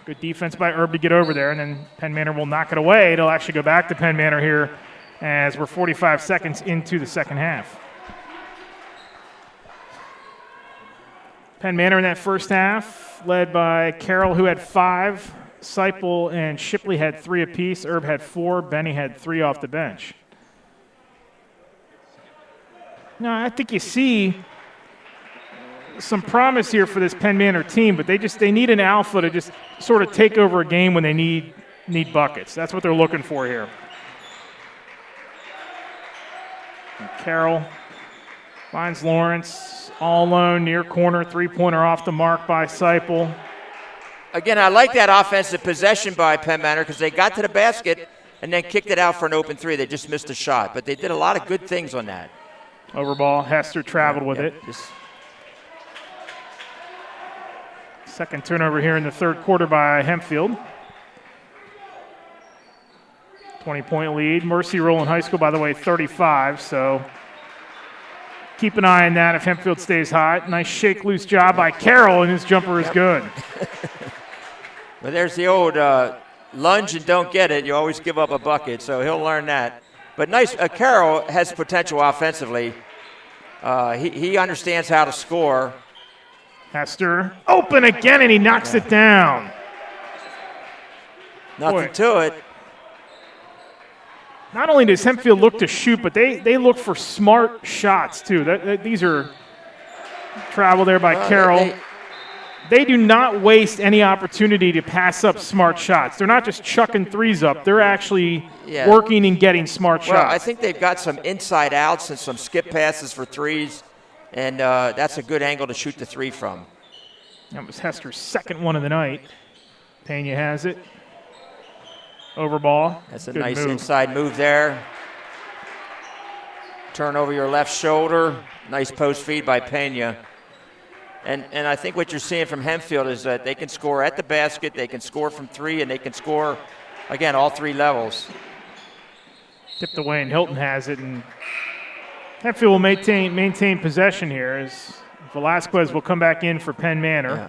Good defense by Herb to get over there, and then Penn Manor will knock it away. It'll actually go back to Penn Manor here as we're 45 seconds into the second half. Penn Manor in that first half, led by Carroll, who had 5. Seipel and Shipley had 3 apiece. Herb had 4. Benny had 3 off the bench. Now, I think you see some promise here for this Penn Manor team, but they need an alpha to just sort of take over a game when they need buckets. That's what they're looking for here. And Carroll finds Lawrence all alone near corner, 3-pointer off the mark by Seipel. Again, I like that offensive possession by Penn Manor because they got to the basket and then kicked it out for an open 3. They just missed a shot, but they did a lot of good things on that. Overball, Hester traveled with it. Second turnover here in the third quarter by Hempfield. 20-point lead. Mercy Rowland High School, by the way, 35, so keep an eye on that if Hempfield stays hot. Nice shake-loose job by Carroll, and his jumper is good. But there's the old lunge and don't get it. You always give up a bucket, so he'll learn that. But nice. Carroll has potential offensively. He understands how to score. Hester open again, and he knocks it down. Nothing to it. Not only does Hempfield look to shoot, but they look for smart shots, too. These are travel there by Carroll. They do not waste any opportunity to pass up smart shots. They're not just chucking threes up. They're actually working and getting smart shots. Well, I think they've got some inside outs and some skip passes for threes, and that's a good angle to shoot the three from. That was Hester's second one of the night. Pena has it. Over ball. That's a good nice move. inside move there. Turn over your left shoulder. Nice post feed by Pena. And I think what you're seeing from Hempfield is that they can score at the basket, they can score from three, and they can score, again, all three levels. Tipped away, and Hilton has it. And Hempfield will maintain possession here as Velasquez will come back in for Penn Manor. Yeah.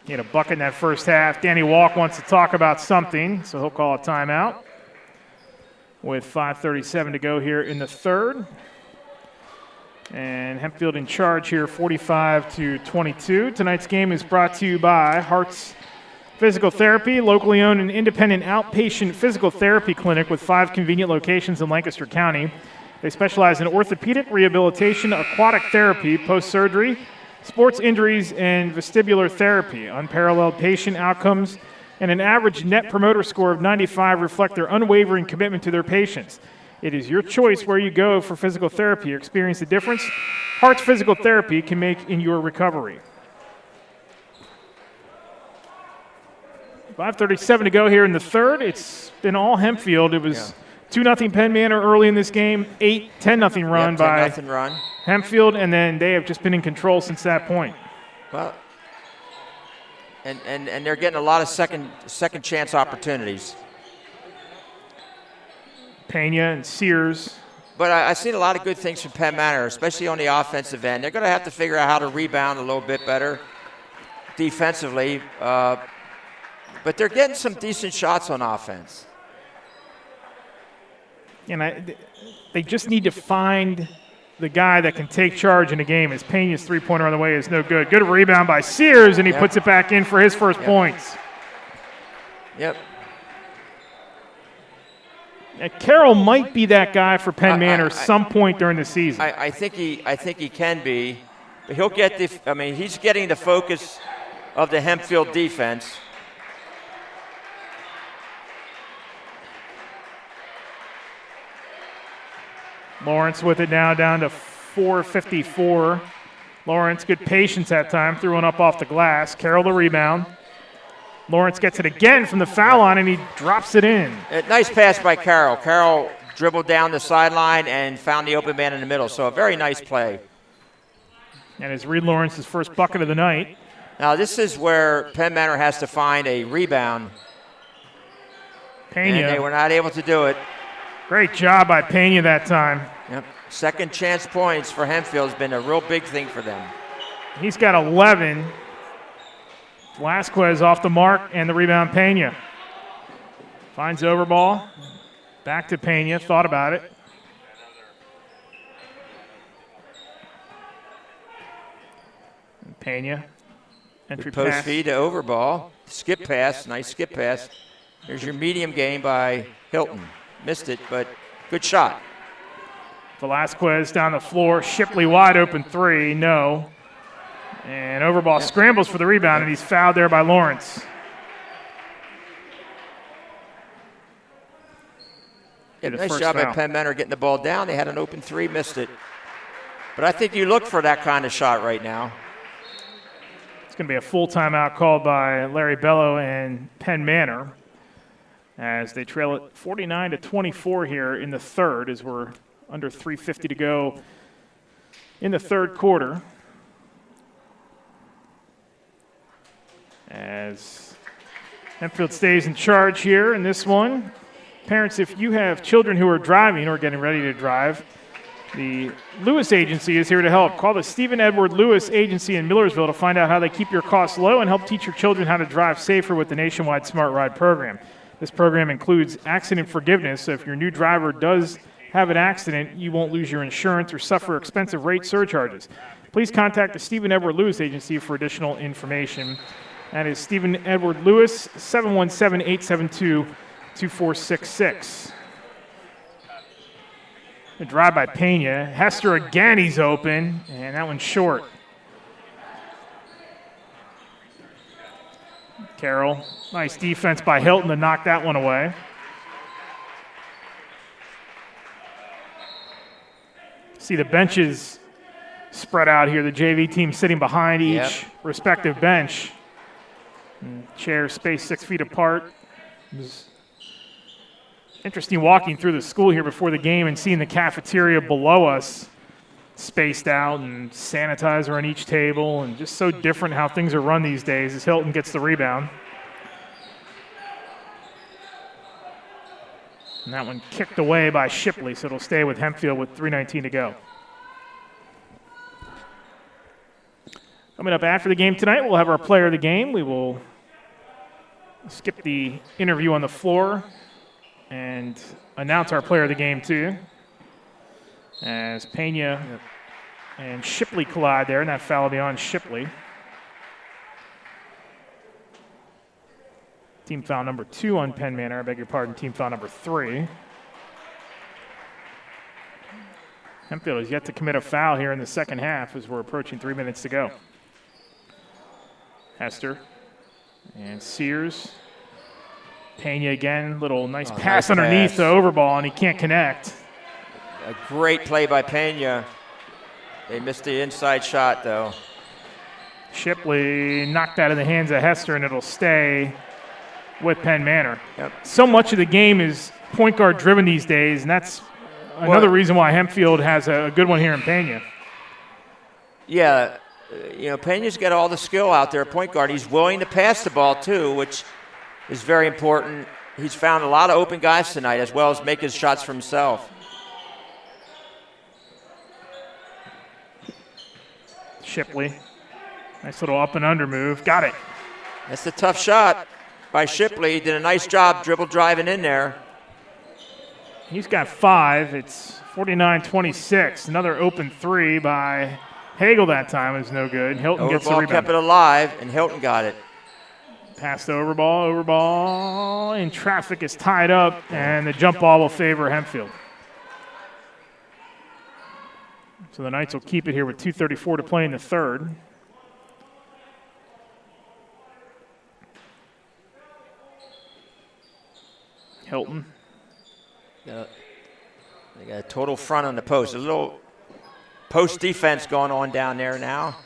He had a bucket in that first half. Danny Walk wants to talk about something, so he'll call a timeout with 5:37 to go here in the third. And Hempfield in charge here, 45-22. Tonight's game is brought to you by Hearts Physical Therapy, locally owned and independent outpatient physical therapy clinic with 5 convenient locations in Lancaster County. They specialize in orthopedic rehabilitation, aquatic therapy, post-surgery, sports injuries, and vestibular therapy. Unparalleled patient outcomes and an average net promoter score of 95 reflect their unwavering commitment to their patients. It is your choice where you go for physical therapy. Experience the difference Hearts Physical Therapy can make in your recovery. 5:37 to go here in the third. It's been all Hempfield. It was 2-0 Penn Manor early in this game, 10-0 run by 10-0 run. Hempfield, and then they have just been in control since that point. Well, and they're getting a lot of second chance opportunities. Pena and Sears. But I've seen a lot of good things from Penn Manor, especially on the offensive end. They're going to have to figure out how to rebound a little bit better defensively. But they're getting some decent shots on offense. And they just need to find the guy that can take charge in a game. As Pena's three-pointer on the way is no good. Good rebound by Sears, and he puts it back in for his first points. Yep. Carroll might be that guy for Penn Manor some point during the season. I think he can be, but he'll get he's getting the focus of the Hempfield defense. Lawrence with it now down to 4:54. Lawrence, good patience that time, threw one up off the glass. Carroll the rebound. Lawrence gets it again from the foul line, and he drops it in. Nice pass by Carroll. Carroll dribbled down the sideline and found the open man in the middle, so a very nice play. And it's Reed Lawrence's first bucket of the night. Now this is where Penn Manor has to find a rebound. Pena. And they were not able to do it. Great job by Pena that time. Yep. Second chance points for Hempfield has been a real big thing for them. He's got 11. Velasquez off the mark, and the rebound, Pena. Finds Overball. Back to Pena. Thought about it. Pena. Entry Post pass. feed to Overball. Skip pass. Nice skip pass. There's your medium game by Hilton. Missed it, but good shot. Velasquez down the floor. Shipley wide open three. No. And Overball scrambles for the rebound, and he's fouled there by Lawrence. Nice job by Penn Manor getting the ball down. They had an open three, missed it. But I think you look for that kind of shot right now. It's going to be a full timeout called by Larry Bello and Penn Manor as they trail it 49-24 here in the third, as we're under 3:50 to go in the third quarter. As Hempfield stays in charge here in this one. Parents, if you have children who are driving or getting ready to drive, the Lewis Agency is here to help. Call the Stephen Edward Lewis Agency in Millersville to find out how they keep your costs low and help teach your children how to drive safer with the nationwide Smart Ride program. This program includes accident forgiveness, so if your new driver does have an accident, you won't lose your insurance or suffer expensive rate surcharges. Please contact the Stephen Edward Lewis Agency for additional information. That is Stephen Edward Lewis, 717-872-2466. A drive by Pena. Hester again, he's open, and that one's short. Carroll, nice defense by Hilton to knock that one away. See the benches spread out here. The JV team sitting behind each respective bench. And chairs spaced 6 feet apart. It was interesting walking through the school here before the game and seeing the cafeteria below us spaced out and sanitizer on each table, and just so different how things are run these days as Hilton gets the rebound. And that one kicked away by Shipley, so it'll stay with Hempfield with 3:19 to go. Coming up after the game tonight, we'll have our player of the game. We will skip the interview on the floor and announce our player of the game too, as Pena and Shipley collide there, and that foul will be on Shipley. Team foul number 2 on Penn Manor. I beg your pardon, team foul number 3. Hempfield has yet to commit a foul here in the second half as we're approaching 3 minutes to go. Hester and Sears. Pena again, little nice pass underneath the overball, and he can't connect. A great play by Pena. They missed the inside shot, though. Shipley knocked out of the hands of Hester, and it'll stay with Penn Manor. So much of the game is point guard driven these days, and that's another reason why Hempfield has a good one here in Pena. Yeah, Pena's got all the skill out there at point guard. He's willing to pass the ball, too, which is very important. He's found a lot of open guys tonight, as well as make his shots for himself. Shipley, nice little up and under move. Got it. That's the tough shot by Shipley. Did a nice job dribble driving in there. He's got 5. It's 49-26. Another open 3 by Hagel that time is no good. Hilton gets the rebound. Kept it alive, and Hilton got it. Pass to overball, and traffic is tied up, and the jump ball will favor Hempfield. So the Knights will keep it here with 2:34 to play in the third. Hilton. They got a total front on the post. A little post defense going on down there now.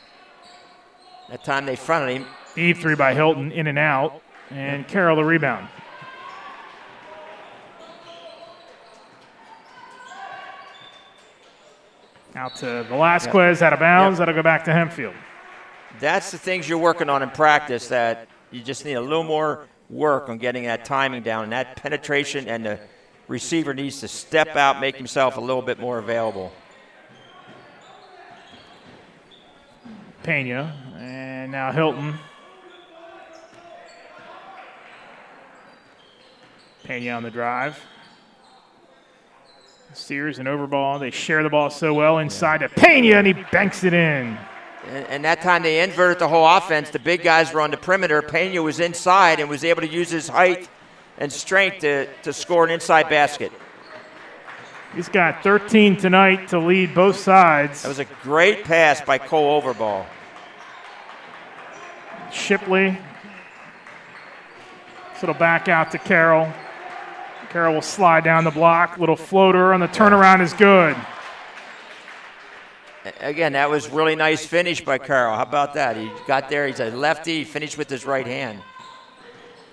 That time they fronted him. Eve 3 by Hilton, in and out, and Carroll the rebound. Out to Velasquez, out of bounds. That'll go back to Hempfield. That's the things you're working on in practice, that you just need a little more work on getting that timing down and that penetration, and the receiver needs to step out, make himself a little bit more available. Pena, and now Hilton. Pena on the drive. Sears and overball. They share the ball so well inside to Pena, and he banks it in. And that time they inverted the whole offense. The big guys were on the perimeter. Pena was inside and was able to use his height and strength to score an inside basket. He's got 13 tonight to lead both sides. That was a great pass by Cole Overball. Shipley. So it'll back out to Carroll. Carroll will slide down the block. Little floater on the turnaround is good. Again, that was really nice finish by Carroll. How about that? He got there. He's a lefty. He finished with his right hand.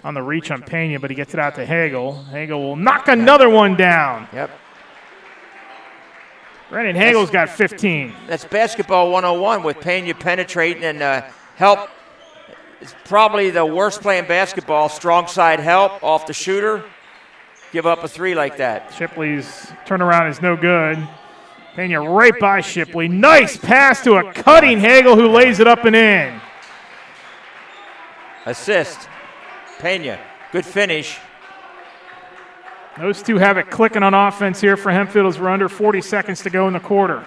On the reach on Pena, but he gets it out to Hagel. Hagel will knock another one down. Yep. Brandon Hagel's got 15. That's basketball 101 with Pena penetrating and help is probably the worst play in basketball. Strong side help off the shooter. Give up a 3 like that. Shipley's turnaround is no good. Pena right by Shipley. Nice pass to a cutting Hagel who lays it up and in. Assist. Pena. Good finish. Those two have it clicking on offense here for Hempfield as we're under 40 seconds to go in the quarter.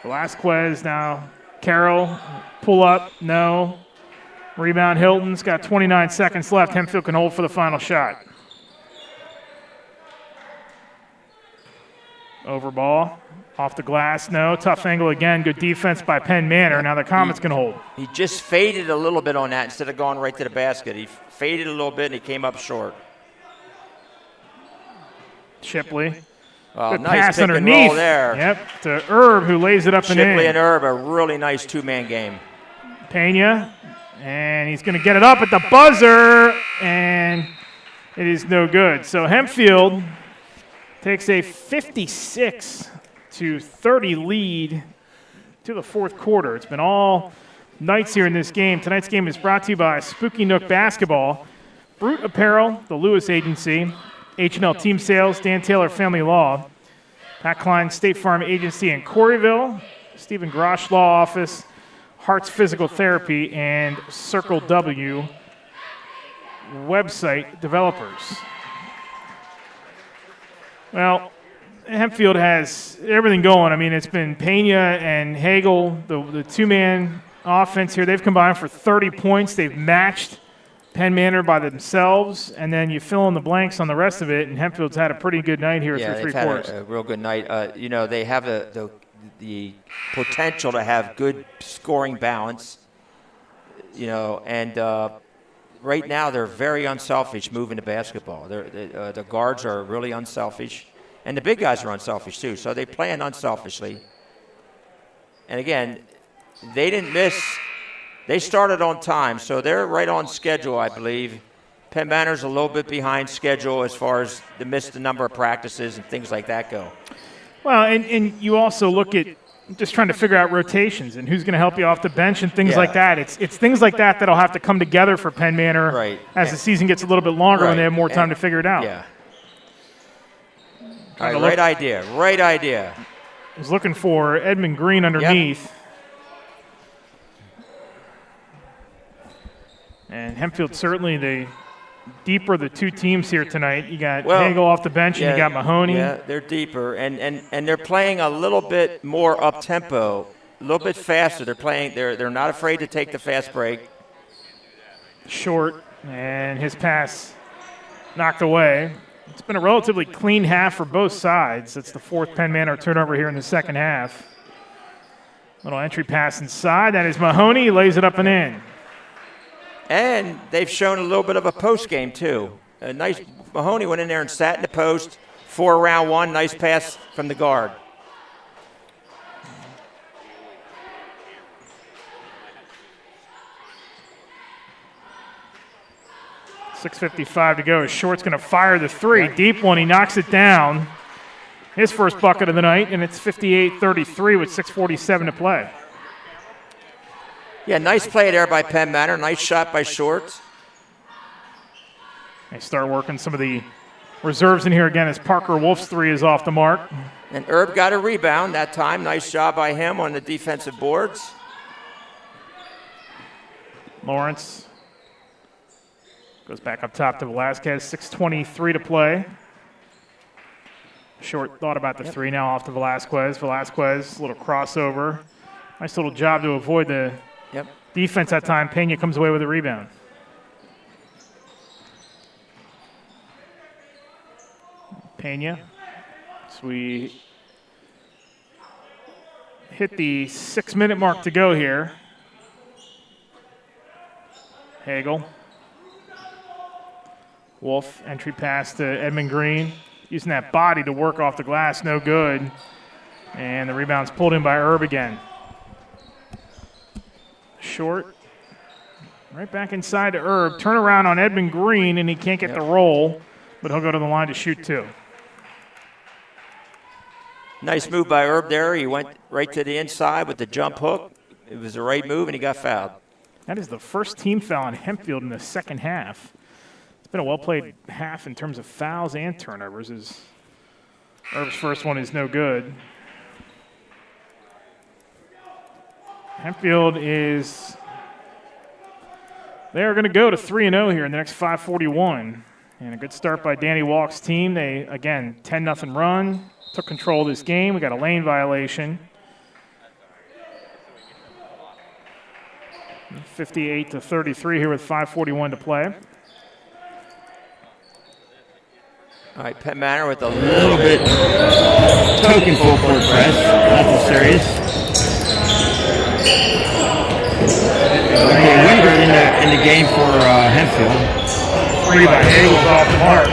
Velasquez now. Carroll. Pull up. No. Rebound Hilton's got 29 seconds left. Hempfield can hold for the final shot. Over ball. Off the glass. No. Tough angle again. Good defense by Penn Manor. Now the Comets can hold. He just faded a little bit on that instead of going right to the basket. He faded a little bit and he came up short. Shipley. Good nice pass pick underneath. And roll there. Yep, to Herb who lays it up and in. Shipley and Herb, a really nice two-man game. Pena, and he's going to get it up at the buzzer, and it is no good. So Hempfield takes a 56-30 lead to the fourth quarter. It's been all nights here in this game. Tonight's game is brought to you by Spooky Nook Basketball, Brute Apparel, the Lewis Agency, H&L Team Sales, Dan Taylor Family Law, Pat Klein State Farm Agency in Corryville, Stephen Grosh Law Office, Hearts Physical Therapy, and Circle W website developers. Well, Hempfield has everything going. I mean, it's been Pena and Hagel, the two-man offense here. They've combined for 30 points. They've matched Penn Manor by themselves, and then you fill in the blanks on the rest of it, and Hempfield's had a pretty good night here through three quarters. Yeah, a real good night. They have the potential to have good scoring balance, and right now they're very unselfish moving the basketball. The guards are really unselfish, and the big guys are unselfish too, so they play unselfishly. And again, they didn't miss. They started on time, so they're right on schedule, I believe. Penn Manor's a little bit behind schedule as far as the missed number of practices and things like that go. Well, and you also look at just trying to figure out rotations and who's going to help you off the bench and things like that. It's things like that that'll have to come together for Penn Manor as the season gets a little bit longer when they have more time to figure it out. Yeah. All right, right idea. I was looking for Edmund Green underneath. Yep. And Hempfield certainly the deeper the two teams here tonight. You got Hagel off the bench and you got Mahoney. Yeah, they're deeper. And they're playing a little bit more up-tempo, a little bit faster. They're not afraid to take the fast break. Short, and his pass knocked away. It's been a relatively clean half for both sides. It's the fourth Penn Manor turnover here in the second half. Little entry pass inside. That is Mahoney. He lays it up and in. And they've shown a little bit of a post game, too. A nice Mahoney went in there and sat in the post for round one. Nice pass from the guard. .6:55 to go. Short's going to fire the three. Deep one. He knocks it down. His first bucket of the night, and it's 58-33 with 6:47 to play. Yeah, nice play there by Penn Manor. Nice shot by Short. They start working some of the reserves in here again as Parker Wolf's three is off the mark. And Herb got a rebound that time. Nice job by him on the defensive boards. Lawrence goes back up top to Velasquez. 6:23 to play. Short thought about the three, now off to Velasquez. Velasquez, a little crossover. Nice little job to avoid the defense that time. Pena comes away with a rebound. Pena. So we hit the 6-minute mark to go here. Hagel. Wolf, entry pass to Edmund Green. Using that body to work off the glass, no good. And the rebound's pulled in by Herb again. Short. Right back inside to Herb. Turnaround on Edmund Green, and he can't get the roll, but he'll go to the line to shoot two. Nice move by Herb there. He went right to the inside with the jump hook. It was the right move, and he got fouled. That is the first team foul on Hempfield in the second half. It's been a well-played half in terms of fouls and turnovers. Herb's first one is no good. Hempfield is... They're going to go to 3-0 here in the next 5:41. And a good start by Danny Walk's team. They, again, 10-0 run. Took control of this game. We got a lane violation. 58-33 here with 5:41 to play. All right, Penn Manor with a little bit token full court press. Nothing serious. Okay, Winter in the game for Hempfield. Free by Hagel off the mark.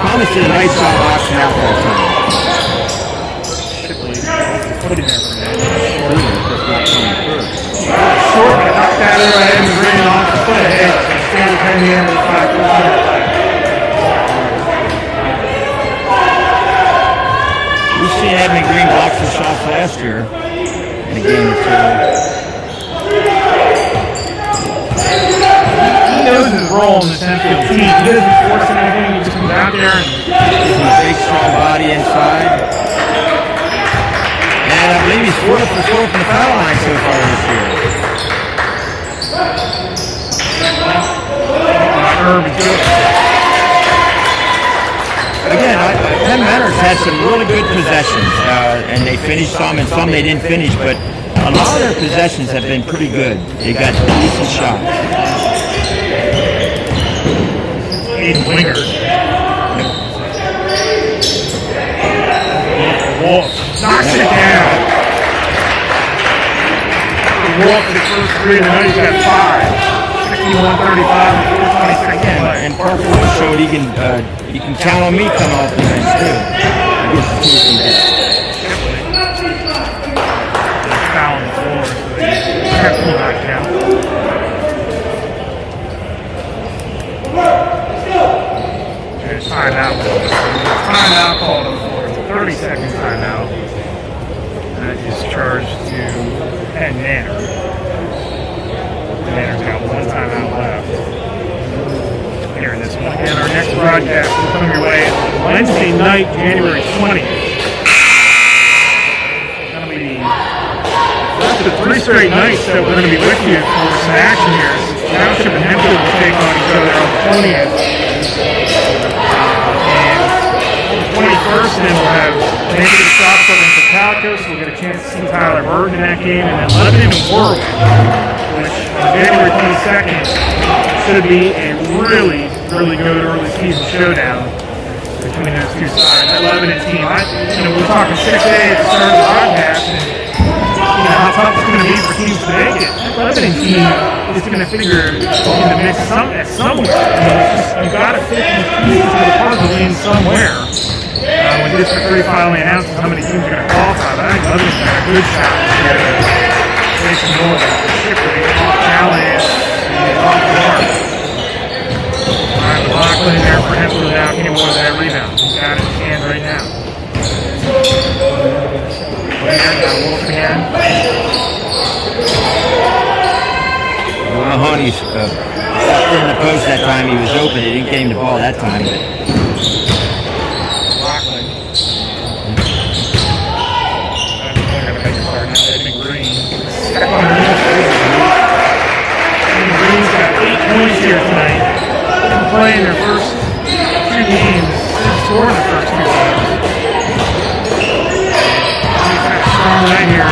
Thomas did a nice job boxing out that time. Shipley put it in there for that. Short, but knocked that right in the ring off the foot. Stand Penn here with 5:41. We've seen Edmund Green block some shots last year in a game or two. He knows his role in this Hempfield team. He doesn't force anything. He just comes out there and gives him a big, strong body inside. And I believe he's 4 for 4 from the foul line so far this year. Herb is good. Again, Penn Manor's had some really good possessions, and they finished some, and some they didn't finish, but a lot of their possessions have been pretty good. They got decent shots. Aiden Winger. Wolf knocks it down. Wolf, the first three of the night, he's got 5. 61-35, 4:26 And Parker showed he can count on me coming off the bench too. Foul on the floor, so they definitely not count. There's timeout. Timeout called on the floor. It's a 30-second timeout. That is charged to Penn Manor. Manor's got one timeout left here in this one. And our next broadcast will come your way Wednesday night, January 20th. That'll be the 3 straight nights that we're going to be with you for some action here. Township and Hempfield will take on each other on the 20th. And on the 21st, then we'll have negative shots against the Calico, so we'll get a chance to see Tyler Burton in that game. And then Lebanon and Warwick, which on January 22nd should be a really, really good early season showdown between those two sides. That Lebanon team, we're talking 6A at the start of the broadcast, and how tough it's going to be for teams to make it. That Lebanon team is going to figure in the mix somewhere. You've got to fit these pieces of the puzzle in somewhere. When District 3 finally announces how many teams are going to qualify, but I think Lebanon's got a good shot this year. Jason Moore, Shipley, challenge, off the mark. All right, McLaughlin in there for Hempfield now. Can he avoid that rebound? He's got it in his hand right now. Now Wolf again. Mahoney's in the post that time. He was open. He didn't get him the ball that time. McLaughlin. They're going to make a card now. Edmund Green. Green's got 8 points here tonight. They've been playing their first 2 games. They've scored in the first 2 games. He's got a strong line here.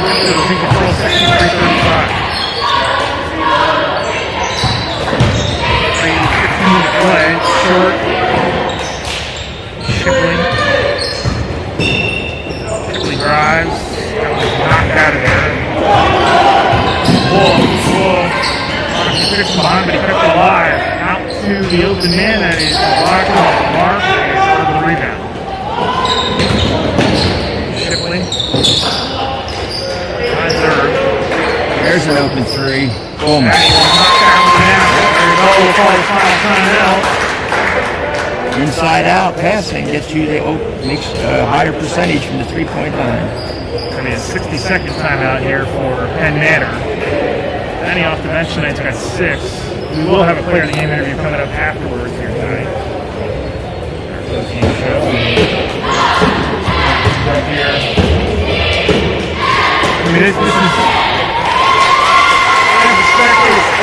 He's in control 63-35. 3:15 to play. Short. Shipley. Shipley drives. Knocked out of there. Wolf. Finished behind, but he kept it alive. Out to the open man, that is McLaughlin off the mark, and over the rebound. Shipley. High third. There's an open 3. Boom. Knocked that one down. There you go. We'll call the final timeout. inside out passing gets you makes a higher percentage from the 3-point line. I mean, 60-second timeout here for Penn Manor. Danny off the bench tonight's got 6. We will have a player of the game interview coming up afterwards here tonight. There's the game show. Right here. I mean, this is.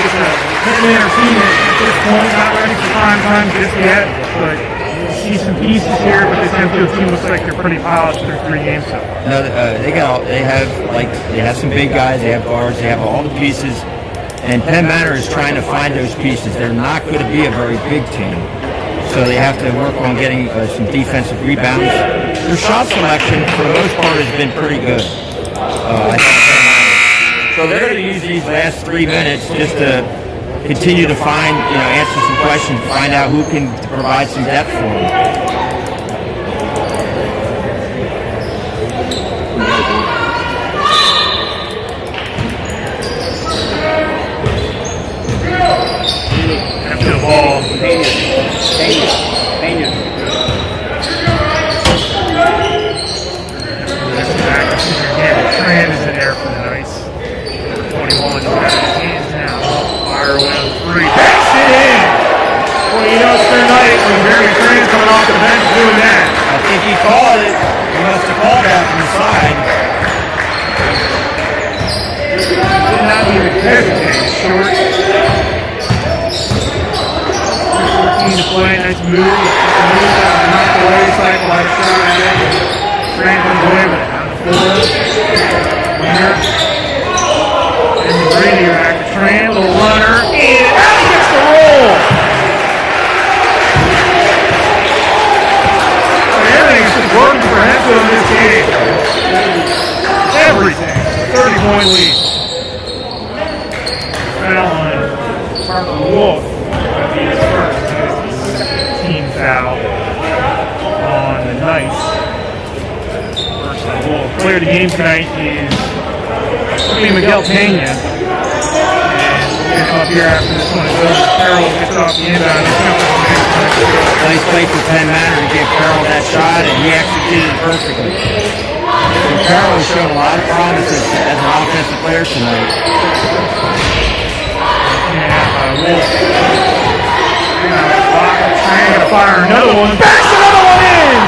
It's a Penn Manor team at this point, not ready for prime time just yet, but you see some pieces here, but this Hempfield team looks like they're pretty polished through 3 games so far. No, they have some big guys, they have guards, they have all the pieces, and Penn Manor is trying to find those pieces. They're not going to be a very big team, so they have to work on getting some defensive rebounds. Their shot selection, for the most part, has been pretty good. So they're going to use these last 3 minutes just to continue to find, answer some questions, find out who can provide some depth for them. Hempfield ball. Tran is in there for the nice. 21 got his hands now. Fire away on the 3. Backs it in. Well, it's their night when Barry Tran's coming off the bench doing that. I think he called it. He must have called that from the side. Did not even hesitate. Short. 14 to play. Nice move. Knocked away. Cycle like shot at it. Tran comes away with it. On the floor. Winner. And the radio after Tran. Little runner. And out he gets the roll. Everything's just working for Hempfield in this game. Everything. 30-point lead. Foul on Parker Wolf. That'll be his first. Team foul on the night. First on Wolf. Player of the game tonight is Miguel Pena. And we'll get him up here after this one. Carroll gets off the inbound. Nice play for Penn Manor to give Carroll that shot, and he executed it perfectly. So Carroll has shown a lot of promises as an offensive player tonight. Wolf. Tran gonna fire another one. Backs another one in!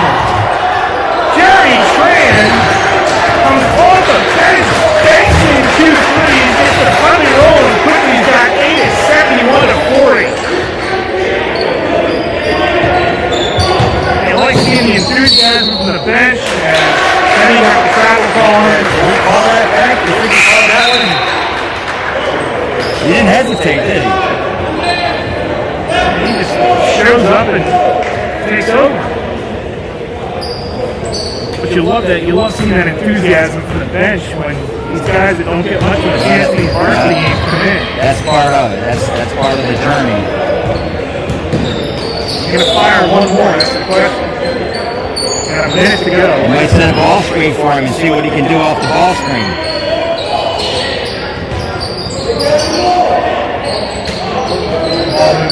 Jeremy Tran comes off the bench, banks in 2 threes, gets the funny roll, and quickly he's got 8 at 71 to 40. They like seeing the enthusiasm from the bench, and then he got the travel call on it. Did he call that back? You think he called that one? He didn't hesitate, did he? He just shows up and takes over. But you love that. You love seeing that enthusiasm from the bench when these guys that don't get much of a chance in these varsity games come in. That's part of it. That's part of the journey. You're going to fire one more. That's the question. Got a minute to go. You might set a ball screen for him and see what he can do off the ball screen.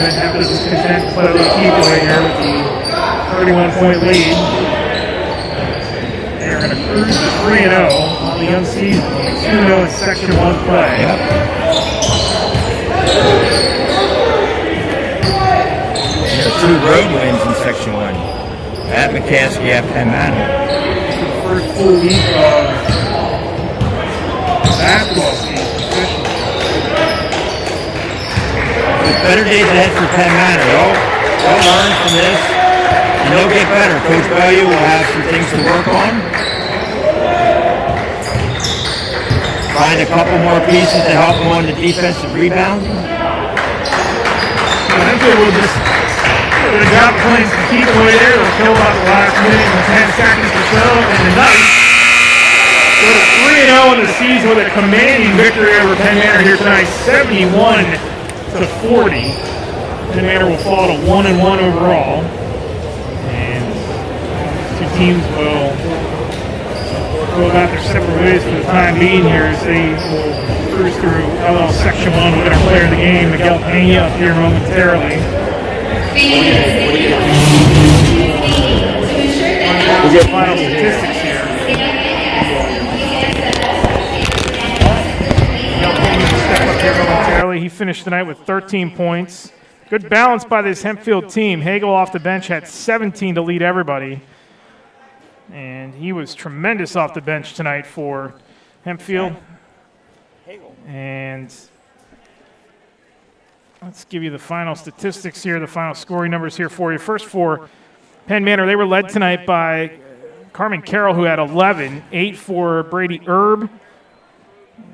Hempfield is content to play a little keep away here with the 31-point lead. They're going to cruise to 3-0 on the young season. 2-0 in Section 1 play. Yep. There are 2 road wins in Section 1. At McCaskey, at Penn Manor. The first full week of basketball season officially. With better days ahead for Penn Manor. They'll learn from this, and they'll get better. Coach Bellew will have some things to work on. Find a couple more pieces to help them on the defensive rebound. Hempfield will just do a job playing some keep away there. They'll kill about the last minute and 10 seconds or so. And tonight, go to 3-0 in the season with a commanding victory over Penn Manor here tonight, 71 to 40. Penn Manor will fall to 1-1 overall, and 2 teams will go about their separate ways for the time being here as they will cruise through LL Section 1 with our player of the game, Miguel Pena, up here momentarily. Final statistics here. Miguel Penn to step up here momentarily. He finished tonight with 13 points. Good balance by this Hempfield team. Hagel off the bench had 17 to lead everybody. And he was tremendous off the bench tonight for Hempfield. And let's give you the final statistics here, the final scoring numbers here for you. First for Penn Manor, they were led tonight by Carmen Carroll, who had 11, 8 for Brady Erb,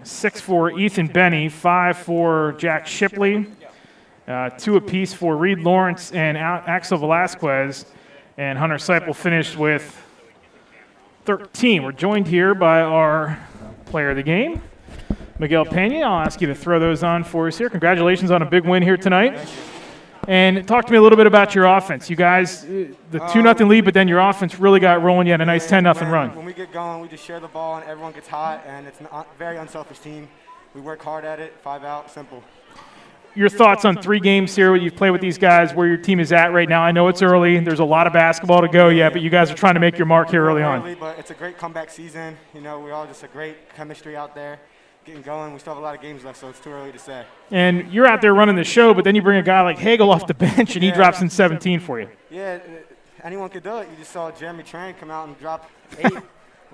6 for Ethan Benny, 5 for Jack Shipley, 2 apiece for Reed Lawrence and Axel Velasquez, and Hunter Seipel finished with 13. We're joined here by our player of the game, Miguel Pena. I'll ask you to throw those on for us here. Congratulations on a big win here tonight. And talk to me a little bit about your offense. You guys, the 2-0 lead, but then your offense really got rolling. You had a nice 10-0 run. When we get going, we just share the ball, and everyone gets hot, and it's a very unselfish team. We work hard at it, 5 out, simple. Your thoughts on 3 games here, what you've played with these guys, where your team is at right now? I know it's early. There's a lot of basketball to go yet, but you guys are trying to make your mark here early on. But it's a great comeback season. You know, we're all just a great chemistry out there. Getting going. We still have a lot of games left, so it's too early to say. And you're out there running the show, but then you bring a guy like Hagel off the bench, and he drops in 17 for you. Yeah, anyone could do it. You just saw Jeremy Tran come out and drop 8. You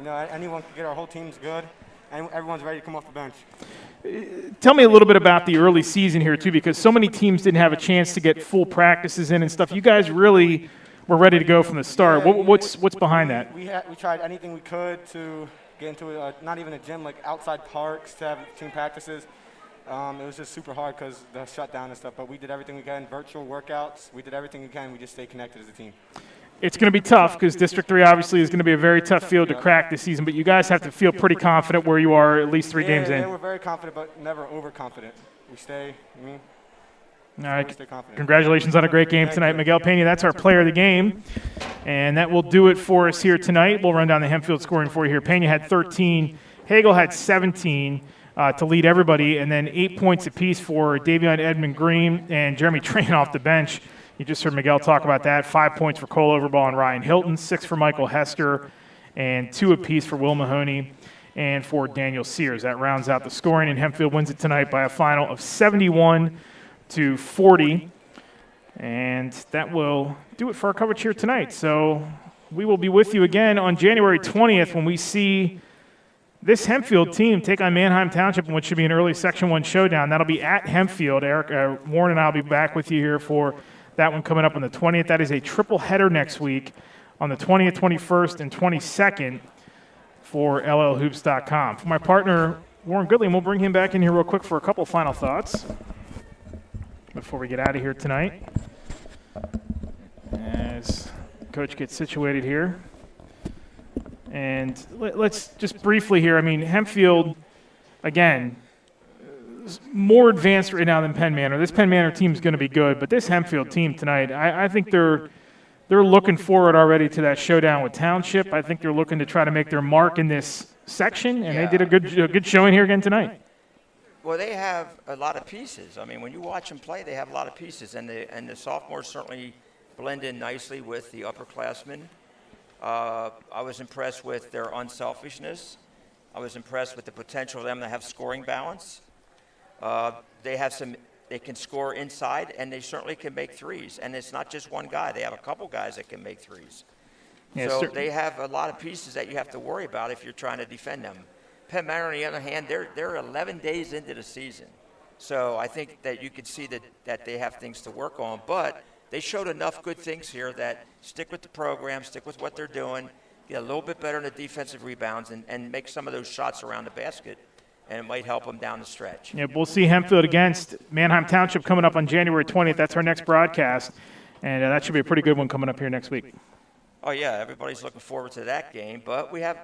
know, anyone could get our whole team's good, and everyone's ready to come off the bench. Tell me a little bit about the early season here, too, because so many teams didn't have a chance to get full practices in and stuff. You guys really were ready to go from the start. Yeah, what's behind that? We tried anything we could to get into not even a gym, like outside parks to have team practices. It was just super hard because the shutdown and stuff, but we did everything we can, virtual workouts. We did everything we can. We just stayed connected as a team. It's going to be tough because District 3 obviously is going to be a very tough field to crack this season, but you guys have to feel pretty confident where you are at least 3 games in. Yeah, we're very confident, but never overconfident. We stay, all right. Congratulations on a great game tonight, Miguel Pena. That's our player of the game. And that will do it for us here tonight. We'll run down the Hempfield scoring for you here. Pena had 13. Hagel had 17 to lead everybody. And then 8 points apiece for Davion Edmund Green and Jeremy Tran off the bench. You just heard Miguel talk about that. 5 points for Cole Overball and Ryan Hilton. 6 for Michael Hester. And 2 apiece for Will Mahoney and for Daniel Sears. That rounds out the scoring. And Hempfield wins it tonight by a final of 71-40, and that will do it for our coverage here tonight. So we will be with you again on January 20th when we see this Hempfield team take on Manheim Township in what should be an early Section 1 showdown. That'll be at Hempfield. Eric Warren and I will be back with you here for that one coming up on the 20th. That is a triple header next week on the 20th, 21st, and 22nd for llhoops.com. For my partner, Warren Goodley, and we'll bring him back in here real quick for a couple final thoughts before we get out of here tonight, as Coach gets situated here. And let's just briefly here, I mean, Hempfield, again, is more advanced right now than Penn Manor. This Penn Manor team is going to be good, but this Hempfield team tonight, I think they're looking forward already to that showdown with Township. I think they're looking to try to make their mark in this section, and they did a good showing here again tonight. Well, they have a lot of pieces. I mean, when you watch them play, they have a lot of pieces, and the sophomores certainly blend in nicely with the upperclassmen. I was impressed with their unselfishness. I was impressed with the potential of them to have scoring balance. They can score inside, and they certainly can make threes. And it's not just one guy. They have a couple guys that can make threes. Yes, so sir. they have a lot of pieces that you have to worry about if you're trying to defend them. Penn Manor, on the other hand, they're 11 days into the season. So I think that you could see that they have things to work on. But they showed enough good things here that stick with the program, stick with what they're doing, get a little bit better in the defensive rebounds, and make some of those shots around the basket, and it might help them down the stretch. Yeah, we'll see Hempfield against Manheim Township coming up on January 20th. That's our next broadcast, and that should be a pretty good one coming up here next week. Oh, yeah, everybody's looking forward to that game. But we have,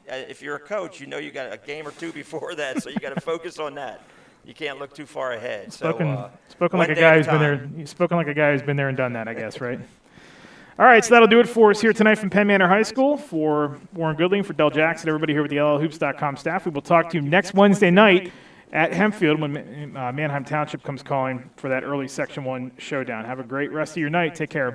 if you're a coach, you know you got a game or two before that, so you got to focus on that. You can't look too far ahead. Spoken like a guy who's been there. Spoken like a guy who's been there and done that, I guess, right? All right, so that'll do it for us here tonight from Penn Manor High School. For Warren Goodling, for Del Jackson, everybody here with the LLHoops.com staff, we will talk to you next Wednesday night at Hempfield when Manheim Township comes calling for that early Section 1 showdown. Have a great rest of your night. Take care.